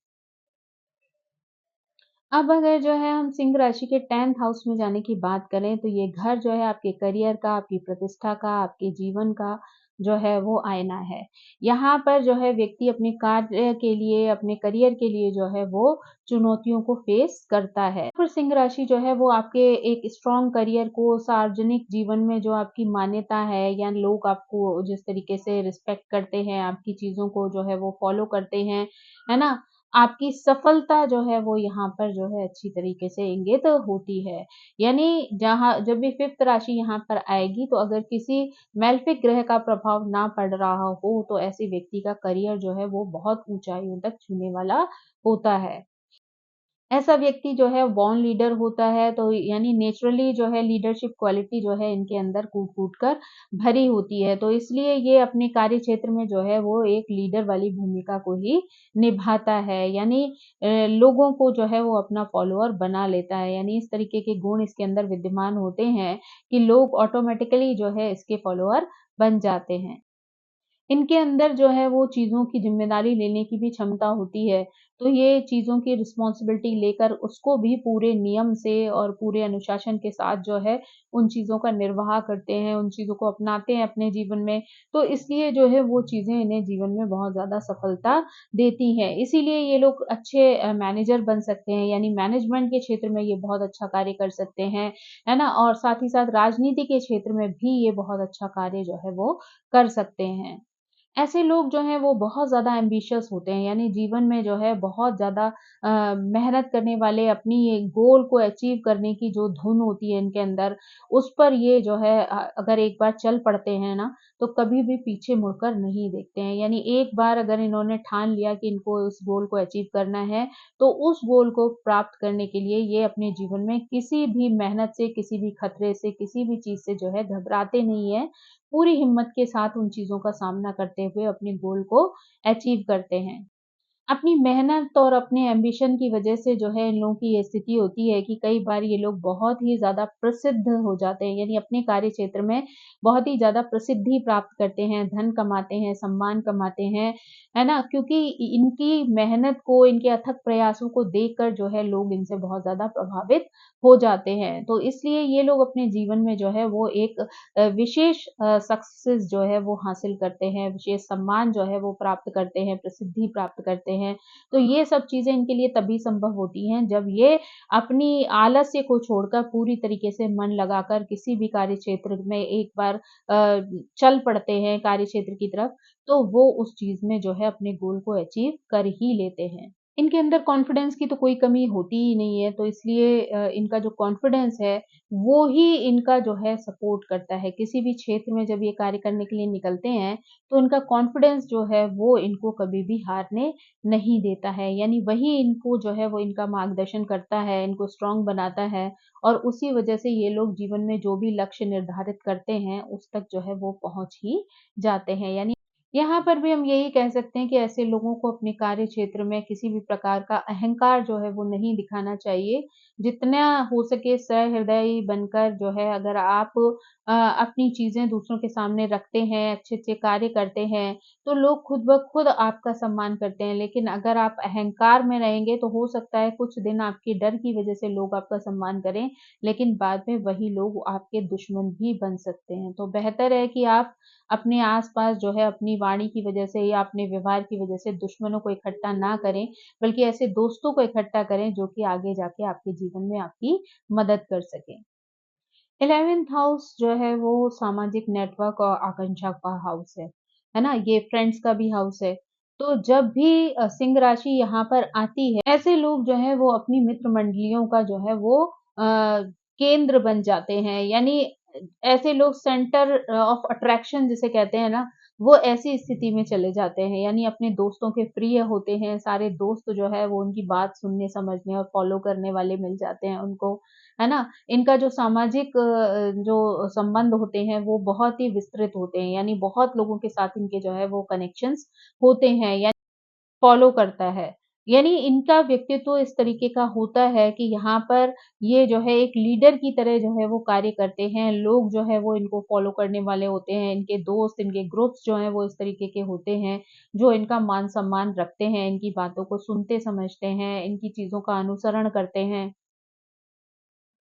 अब अगर जो है हम सिंह राशि के 10th हाउस में जाने की बात करें, तो ये घर जो है आपके करियर का, आपकी प्रतिष्ठा का, आपके जीवन का जो है वो आईना है। यहाँ पर जो है व्यक्ति अपने कार्य के लिए, अपने करियर के लिए जो है वो चुनौतियों को फेस करता है। फिर सिंह राशि जो है वो आपके एक स्ट्रॉन्ग करियर को, सार्वजनिक जीवन में जो आपकी मान्यता है या लोग आपको जिस तरीके से रिस्पेक्ट करते हैं, आपकी चीज़ों को जो है वो फ़ॉलो करते हैं, है ना? आपकी सफलता जो है वो यहाँ पर जो है अच्छी तरीके से इंगित होती है। यानी जहाँ जब भी 5th राशि यहाँ पर आएगी तो अगर किसी मेलेफिक ग्रह का प्रभाव ना पड़ रहा हो तो ऐसे व्यक्ति का करियर जो है वो बहुत ऊँचाइयों तक छूने वाला होता है। ऐसा व्यक्ति जो है बॉर्न लीडर होता है तो यानी नेचुरली जो है लीडरशिप क्वालिटी जो है इनके अंदर कूट-कूट कर भरी होती है। तो इसलिए ये अपने कार्य क्षेत्र में जो है वो एक लीडर वाली भूमिका को ही निभाता है। यानी लोगों को जो है वो अपना फॉलोअर बना लेता है। यानी इस तरीके के गुण इसके अंदर विद्यमान होते हैं कि लोग ऑटोमैटिकली जो है इसके फॉलोअर बन जाते हैं। इनके अंदर जो है वो चीज़ों की ज़िम्मेदारी लेने की भी क्षमता होती है। तो ये चीज़ों की रिस्पॉन्सिबिलिटी लेकर उसको भी पूरे नियम से और पूरे अनुशासन के साथ जो है उन चीज़ों का निर्वाह करते हैं, उन चीज़ों को अपनाते हैं अपने जीवन में। तो इसलिए जो है वो चीज़ें इन्हें जीवन में बहुत ज़्यादा सफलता देती हैं। इसीलिए ये लोग अच्छे मैनेजर बन सकते हैं यानी मैनेजमेंट के क्षेत्र में ये बहुत अच्छा कार्य कर सकते हैं, है ना? और साथ ही साथ राजनीति के क्षेत्र में भी ये बहुत अच्छा कार्य जो है वो कर सकते हैं। ऐसे लोग जो हैं वो बहुत ज़्यादा एम्बिशियस होते हैं, यानी जीवन में जो है बहुत ज़्यादा मेहनत करने वाले, अपनी ये गोल को अचीव करने की जो धुन होती है इनके अंदर, उस पर ये जो है अगर एक बार चल पड़ते हैं ना, तो कभी भी पीछे मुड़कर नहीं देखते हैं। यानी एक बार अगर इन्होंने ठान लिया कि इनको उस गोल को अचीव करना है, तो उस गोल को प्राप्त करने के लिए ये अपने जीवन में किसी भी मेहनत से, किसी भी खतरे से, किसी भी चीज़ से जो है घबराते नहीं हैं। पूरी हिम्मत के साथ उन चीज़ों का सामना करते हुए अपने गोल को अचीव करते हैं। अपनी मेहनत और अपने एम्बिशन की वजह से जो है इन लोगों की ये स्थिति होती है कि कई बार ये लोग बहुत ही ज़्यादा प्रसिद्ध हो जाते हैं, यानी अपने कार्य क्षेत्र में बहुत ही ज़्यादा प्रसिद्धि प्राप्त करते हैं, धन कमाते हैं, सम्मान कमाते हैं, है ना? क्योंकि इनकी मेहनत को, इनके अथक प्रयासों को देखकर जो है लोग इनसे बहुत ज़्यादा प्रभावित हो जाते हैं। तो इसलिए ये लोग अपने जीवन में जो है वो एक विशेष सक्सेस जो है वो हासिल करते हैं, विशेष सम्मान जो है वो प्राप्त करते हैं, प्रसिद्धि प्राप्त करते हैं। तो ये सब चीज़ें इनके लिए तभी संभव होती हैं जब ये अपनी आलस्य को छोड़कर पूरी तरीके से मन लगाकर किसी भी कार्य क्षेत्र में एक बार चल पड़ते हैं कार्य क्षेत्र की तरफ, तो वो उस चीज़ में जो है अपने गोल को अचीव कर ही लेते हैं। इनके अंदर कॉन्फिडेंस की तो कोई कमी होती ही नहीं है, तो इसलिए इनका जो कॉन्फिडेंस है, वो ही इनका जो है सपोर्ट करता है। किसी भी क्षेत्र में जब ये कार्य करने के लिए निकलते हैं, तो इनका कॉन्फिडेंस जो है वो इनको कभी भी हारने नहीं देता है। यानी वही इनको जो है वो इनका मार्गदर्शन करता है, इनको स्ट्रॉन्ग बनाता है और उसी वजह से ये लोग जीवन में जो भी लक्ष्य निर्धारित करते हैं, उस तक जो है वो पहुँच ही जाते हैं। यानी यहाँ पर भी हम यही कह सकते हैं कि ऐसे लोगों को अपने कार्य क्षेत्र में किसी भी प्रकार का अहंकार जो है वो नहीं दिखाना चाहिए। जितना हो सके सहृदयी बनकर जो है अगर आप अपनी चीज़ें दूसरों के सामने रखते हैं, अच्छे-अच्छे कार्य करते हैं, तो लोग खुद ब खुद आपका सम्मान करते हैं। लेकिन अगर आप अहंकार में रहेंगे तो हो सकता है कुछ दिन आपके डर की वज़ह से लोग आपका सम्मान करें, लेकिन बाद में वही लोग आपके दुश्मन भी बन सकते हैं। तो बेहतर है कि आप अपने आस-पास जो है अपनी वाणी की वजह से या अपने व्यवहार की वजह से दुश्मनों को इकट्ठा ना करें, बल्कि ऐसे दोस्तों को इकट्ठा करें जो कि आगे जाके आपके जीवन में आपकी मदद कर सकें। 11th हाउस जो है वो सामाजिक नेटवर्क और आकांक्षा का हाउस है ना? ये फ्रेंड्स का भी हाउस है। तो जब भी सिंह राशि यहाँ पर आती है, ऐसे लोग जो हैं वो अपनी मित्र मंडलियों का जो है वो केंद्र बन जाते हैं। यानी ऐसे लोग सेंटर ऑफ अट्रैक्शन जिसे कहते हैं ना, वो ऐसी स्थिति में चले जाते हैं। यानी अपने दोस्तों के प्रिय होते हैं, सारे दोस्त जो है वो उनकी बात सुनने, समझने और फॉलो करने वाले मिल जाते हैं उनको, है ना? इनका जो सामाजिक जो संबंध होते हैं वो बहुत ही विस्तृत होते हैं, यानी बहुत लोगों के साथ इनके जो है वो कनेक्शंस होते हैं या फॉलो करता है। यानी इनका व्यक्तित्व इस तरीके का होता है कि यहाँ पर ये जो है एक लीडर की तरह जो है वो कार्य करते हैं, लोग जो है वो इनको फॉलो करने वाले होते हैं, इनके दोस्त, इनके ग्रुप्स जो हैं वो इस तरीके के होते हैं, जो इनका मान-सम्मान रखते हैं, इनकी बातों को सुनते समझते हैं, इनकी चीज़ों का अनुसरण करते हैं।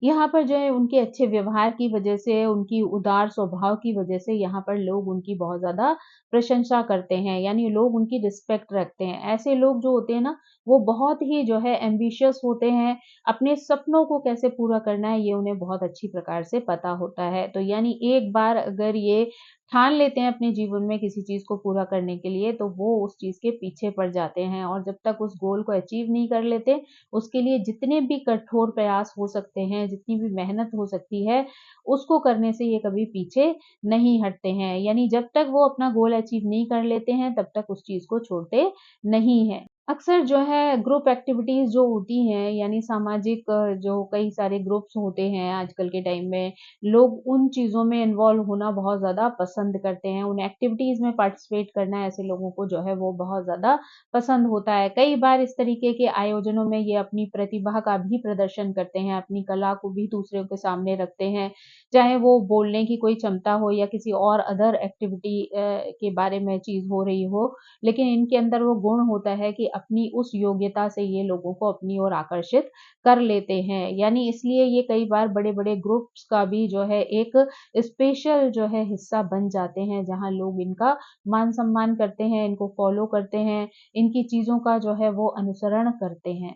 यहाँ पर जो है उनके अच्छे व्यवहार की वजह से, उनकी उदार स्वभाव की वजह से यहाँ पर लोग उनकी बहुत ज़्यादा प्रशंसा करते हैं, यानी लोग उनकी रिस्पेक्ट रखते हैं। ऐसे लोग जो होते हैं ना, वो बहुत ही जो है एम्बिशियस होते हैं, अपने सपनों को कैसे पूरा करना है ये उन्हें बहुत अच्छी प्रकार से पता होता है। तो यानी एक बार अगर ये ठान लेते हैं अपने जीवन में किसी चीज़ को पूरा करने के लिए, तो वो उस चीज़ के पीछे पड़ जाते हैं और जब तक उस गोल को अचीव नहीं कर लेते, उसके लिए जितने भी कठोर प्रयास हो सकते हैं, जितनी भी मेहनत हो सकती है, उसको करने से ये कभी पीछे नहीं हटते हैं। यानी जब तक वो अपना गोल अचीव नहीं कर लेते हैं, तब तक उस चीज़ को छोड़ते नहीं हैं। अक्सर जो है ग्रुप एक्टिविटीज़ जो होती हैं, यानी सामाजिक जो कई सारे ग्रुप्स होते हैं आजकल के टाइम में, लोग उन चीज़ों में इन्वॉल्व होना बहुत ज़्यादा पसंद करते हैं। उन एक्टिविटीज़ में पार्टिसिपेट करना ऐसे लोगों को जो है वो बहुत ज़्यादा पसंद होता है। कई बार इस तरीके के आयोजनों में ये अपनी प्रतिभा का भी प्रदर्शन करते हैं, अपनी कला को भी दूसरों के सामने रखते हैं। चाहे वो बोलने की कोई क्षमता हो या किसी और अदर एक्टिविटी के बारे में चीज़ हो रही हो, लेकिन इनके अंदर वो गुण होता है कि अपनी उस योग्यता से ये लोगों को अपनी ओर आकर्षित कर लेते हैं। यानी इसलिए ये कई बार बड़े-बड़े ग्रुप्स का भी जो है एक स्पेशल जो है हिस्सा बन जाते हैं, जहाँ लोग इनका मान-सम्मान करते हैं, इनको फॉलो करते हैं, इनकी चीज़ों का जो है वो अनुसरण करते हैं।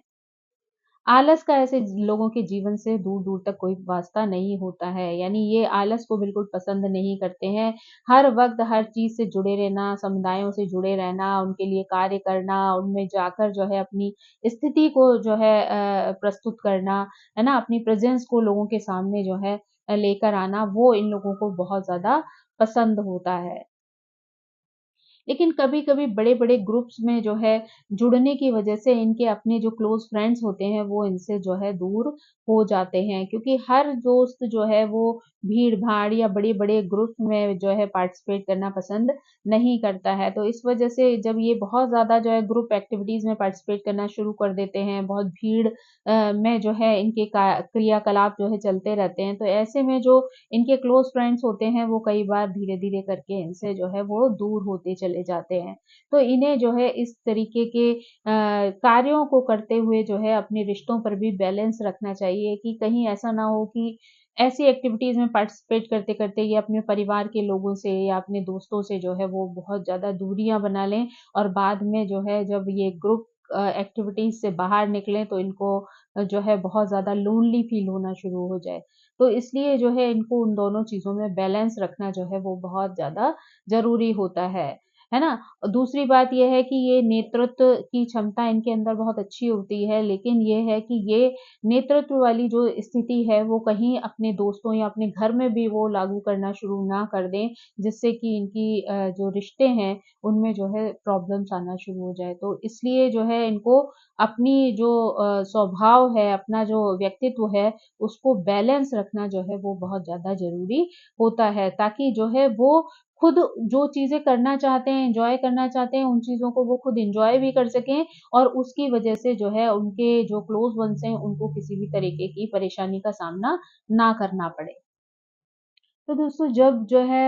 आलस का ऐसे लोगों के जीवन से दूर-दूर तक कोई वास्ता नहीं होता है, यानी ये आलस को बिल्कुल पसंद नहीं करते हैं। हर वक़्त हर चीज़ से जुड़े रहना, समुदायों से जुड़े रहना, उनके लिए कार्य करना, उनमें जाकर जो है अपनी स्थिति को जो है प्रस्तुत करना, है ना? अपनी प्रेज़ेंस को लोगों के सामने जो है लेकर आना, वो इन लोगों को बहुत ज़्यादा पसंद होता है। लेकिन कभी-कभी बड़े-बड़े ग्रुप्स में जो है जुड़ने की वजह से इनके अपने जो क्लोज़ फ्रेंड्स होते हैं वो इनसे जो है दूर हो जाते हैं क्योंकि हर दोस्त जो है वो भीड़-भाड़ या बड़े-बड़े ग्रुप में जो है पार्टिसिपेट करना पसंद नहीं करता है। तो इस वजह से जब ये बहुत ज़्यादा जो है ग्रुप एक्टिविटीज़ में पार्टिसिपेट करना शुरू कर देते हैं, बहुत भीड़ में जो है इनके का क्रियाकलाप जो है चलते रहते हैं। तो ऐसे में जो इनके क्लोज़ फ्रेंड्स होते हैं वो कई बार धीरे-धीरे करके इनसे जो है वो दूर होते चले जाते हैं। तो इन्हें जो है इस तरीके के कार्यों को करते हुए जो है अपने रिश्तों पर भी बैलेंस रखना चाहिए कि कहीं ऐसा ना हो कि ऐसी एक्टिविटीज़ में पार्टिसिपेट करते-करते ये अपने परिवार के लोगों से या अपने दोस्तों से जो है वो बहुत ज़्यादा दूरियाँ बना लें और बाद में जो है जब ये ग्रुप एक्टिविटीज़ से बाहर निकलें तो इनको जो है बहुत ज़्यादा लोनली फ़ील होना शुरू हो जाए। तो इसलिए जो है इनको उन दोनों चीज़ों में बैलेंस रखना जो है वो बहुत ज़्यादा ज़रूरी होता है ना? और दूसरी बात ये है कि ये नेतृत्व की क्षमता इनके अंदर बहुत अच्छी होती है, लेकिन ये है कि ये नेतृत्व वाली जो स्थिति है वो कहीं अपने दोस्तों या अपने घर में भी वो लागू करना शुरू ना कर दें, जिससे कि इनकी जो रिश्ते हैं उनमें जो है प्रॉब्लम्स आना शुरू हो जाए। तो इसलिए जो है इनको अपनी जो स्वभाव है, अपना जो व्यक्तित्व है उसको बैलेंस रखना जो है वो बहुत ज़्यादा ज़रूरी होता है, ताकि जो है वो खुद जो चीज़ें करना चाहते हैं, एन्जॉय करना चाहते हैं, उन चीज़ों को वो खुद एन्जॉय भी कर सकें और उसकी वजह से जो है उनके जो क्लोज़ वन्स हैं, उनको किसी भी तरीके की परेशानी का सामना ना करना पड़े। तो दोस्तों जब जो है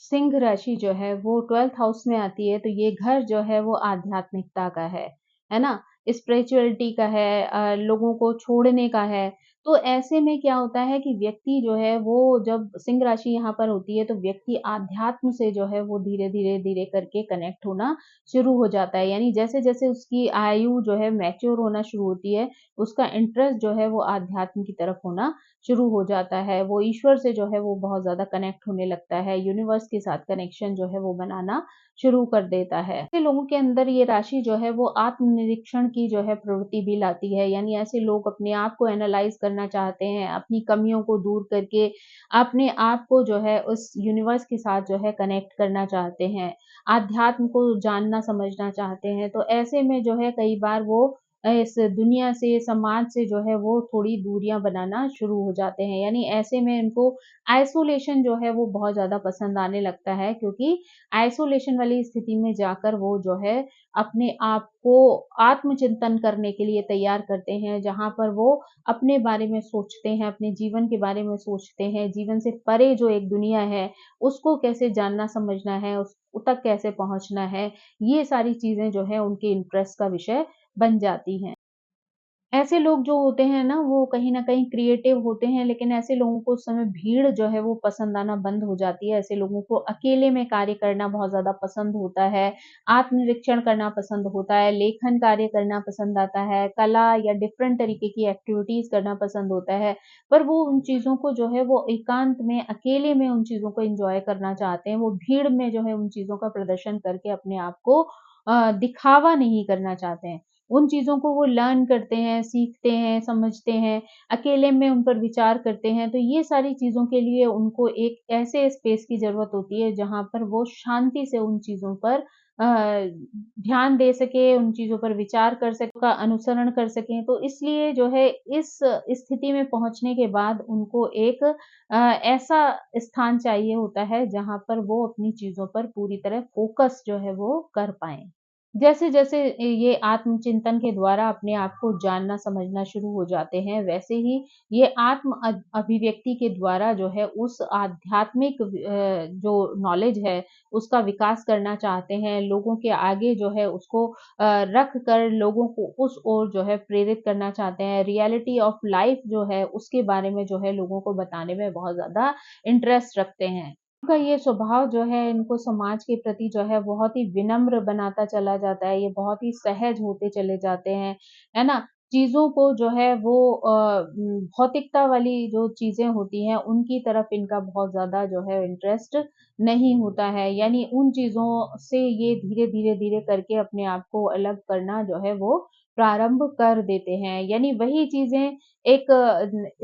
सिंह राशि जो है वो 12th हाउस में आती है, तो ये घर जो है वो आध्यात्मिकता का है ना? स्पिरिचुअलिटी का है लोगों को छोड़ने का है। तो ऐसे में क्या होता है कि व्यक्ति जो है वो जब सिंह राशि यहाँ पर होती है, तो व्यक्ति आध्यात्म से जो है वो धीरे-धीरे करके कनेक्ट होना शुरू हो जाता है। यानी जैसे-जैसे उसकी आयु जो है मैच्योर होना शुरू होती है, उसका इंटरेस्ट जो है वो आध्यात्म की तरफ होना शुरू हो जाता है। वो ईश्वर से जो है वो बहुत ज़्यादा कनेक्ट होने लगता है, यूनिवर्स के साथ कनेक्शन जो है वो बनाना शुरू कर देता है। ऐसे लोगों के अंदर ये राशि जो है वो आत्मनिरीक्षण की जो है प्रवृत्ति भी लाती है, यानी ऐसे लोग अपने आप को एनालाइज़ करना चाहते हैं, अपनी कमियों को दूर करके अपने आप को जो है उस यूनिवर्स के साथ जो है कनेक्ट करना चाहते हैं, आध्यात्म को जानना समझना चाहते हैं। तो ऐसे में जो है कई बार वो इस दुनिया से, समाज से जो है वो थोड़ी दूरियाँ बनाना शुरू हो जाते हैं। यानी ऐसे में इनको आइसोलेशन जो है वो बहुत ज़्यादा पसंद आने लगता है क्योंकि आइसोलेशन वाली स्थिति में जाकर वो जो है अपने आप को आत्मचिंतन करने के लिए तैयार करते हैं, जहाँ पर वो अपने बारे में सोचते हैं, अपने जीवन के बारे में सोचते हैं, जीवन से परे जो एक दुनिया है, उसको कैसे जानना समझना है, उस तक कैसे पहुँचना है, ये सारी चीज़ें जो है उनके इंटरेस्ट का विषय बन जाती हैं। ऐसे लोग जो होते हैं ना, वो कहीं न कहीं क्रिएटिव होते हैं, लेकिन ऐसे लोगों को उस समय भीड़ जो है वो पसंद आना बंद हो जाती है। ऐसे लोगों को अकेले में कार्य करना बहुत ज़्यादा पसंद होता है, आत्मनिरीक्षण करना पसंद होता है, लेखन कार्य करना पसंद आता है, कला या डिफरेंट तरीके की एक्टिविटीज़ करना पसंद होता है। पर वो उन चीज़ों को जो है वो एकांत में, अकेले में उन चीज़ों को एन्जॉय करना चाहते हैं। वो भीड़ में जो है उन चीज़ों का प्रदर्शन करके अपने आप को दिखावा नहीं करना चाहते हैं। उन चीज़ों को वो लर्न करते हैं, सीखते हैं, समझते हैं, अकेले में उन पर विचार करते हैं। तो ये सारी चीज़ों के लिए उनको एक ऐसे स्पेस की ज़रूरत होती है, जहाँ पर वो शांति से उन चीज़ों पर ध्यान दे सकें, उन चीज़ों पर विचार कर सकें, का अनुसरण कर सकें। तो इसलिए जो है इस स्थिति में पहुँचने के बाद उनको एक ऐसा स्थान चाहिए होता है, जहाँ पर वो अपनी चीज़ों पर पूरी तरह फ़ोकस जो है वो कर पाएँ। जैसे-जैसे ये आत्मचिंतन के द्वारा अपने आप को जानना समझना शुरू हो जाते हैं, वैसे ही ये आत्म अभिव्यक्ति के द्वारा जो है उस आध्यात्मिक जो नॉलेज है, उसका विकास करना चाहते हैं। लोगों के आगे जो है उसको रख कर लोगों को उस ओर जो है प्रेरित करना चाहते हैं। रियलिटी ऑफ लाइफ जो है उसके बारे में जो है लोगों को बताने में बहुत ज़्यादा इंटरेस्ट रखते हैं। उनका ये स्वभाव जो है इनको समाज के प्रति जो है बहुत ही विनम्र बनाता चला जाता है, ये बहुत ही सहज होते चले जाते हैं, है ना? चीज़ों को जो है वो भौतिकता वाली जो चीज़ें होती हैं, उनकी तरफ इनका बहुत ज़्यादा जो है इंटरेस्ट नहीं होता है। यानी उन चीज़ों से ये धीरे-धीरे करके अपने आप को अलग करना जो है वो प्रारंभ कर देते हैं। यानी वही चीज़ें एक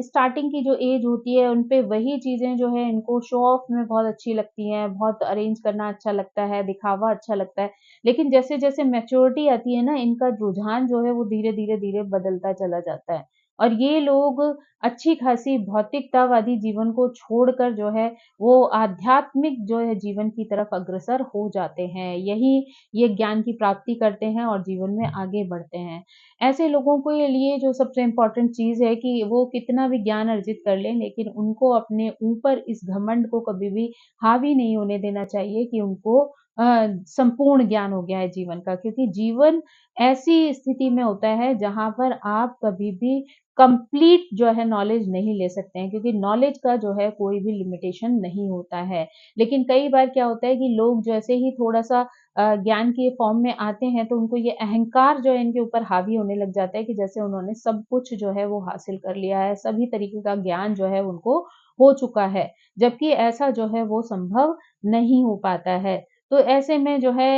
स्टार्टिंग की जो एज होती है, उन पे वही चीज़ें जो है इनको शो ऑफ में बहुत अच्छी लगती हैं, बहुत अरेंज करना अच्छा लगता है, दिखावा अच्छा लगता है। लेकिन जैसे-जैसे मैच्योरिटी आती है ना, इनका रुझान जो है वो धीरे-धीरे बदलता चला जाता है। और ये लोग अच्छी-खासी भौतिकतावादी जीवन को छोड़कर जो है, वो आध्यात्मिक जो है जीवन की तरफ अग्रसर हो जाते हैं। यही ये ज्ञान की प्राप्ति करते हैं और जीवन में आगे बढ़ते हैं। ऐसे लोगों के लिए जो सबसे इम्पोर्टेंट चीज़ है कि वो कितना भी ज्ञान अर्जित कर लें, लेकिन उनको अपने ऊपर इस घमंड को कभी भी हावी नहीं होने देना चाहिए कि उनको संपूर्ण ज्ञान हो गया है जीवन का। क्योंकि जीवन ऐसी स्थिति में होता है जहाँ पर आप कभी भी कंप्लीट जो है नॉलेज नहीं ले सकते हैं, क्योंकि नॉलेज का जो है कोई भी लिमिटेशन नहीं होता है। लेकिन कई बार क्या होता है कि लोग जैसे ही थोड़ा-सा ज्ञान के फॉर्म में आते हैं, तो उनको ये अहंकार जो है इनके ऊपर हावी होने लग जाता है कि जैसे उन्होंने सब कुछ जो है वो हासिल कर लिया है, सभी तरीके का ज्ञान जो है उनको हो चुका है। जबकि ऐसा जो है वो संभव नहीं हो पाता है। तो ऐसे में जो है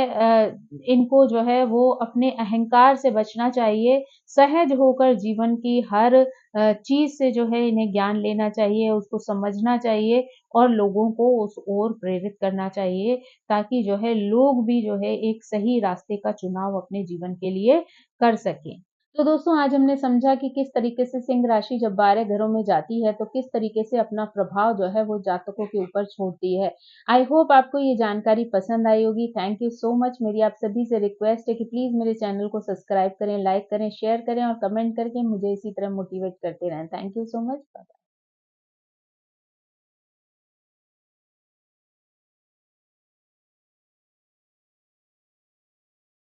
इनको जो है वो अपने अहंकार से बचना चाहिए, सहज होकर जीवन की हर चीज़ से जो है इन्हें ज्ञान लेना चाहिए, उसको समझना चाहिए और लोगों को उस ओर प्रेरित करना चाहिए, ताकि जो है लोग भी जो है एक सही रास्ते का चुनाव अपने जीवन के लिए कर सकें। तो दोस्तों आज हमने समझा कि किस तरीके से सिंह राशि जब 12 घरों में जाती है, तो किस तरीके से अपना प्रभाव जो है वो जातकों के ऊपर छोड़ती है। आई होप आपको ये जानकारी पसंद आई होगी। Thank you so much. मेरी आप सभी से रिक्वेस्ट है कि प्लीज़ मेरे चैनल को सब्सक्राइब करें, लाइक करें, शेयर करें और कमेंट करके मुझे इसी तरह मोटिवेट करते रहें। Thank you so much. Bye.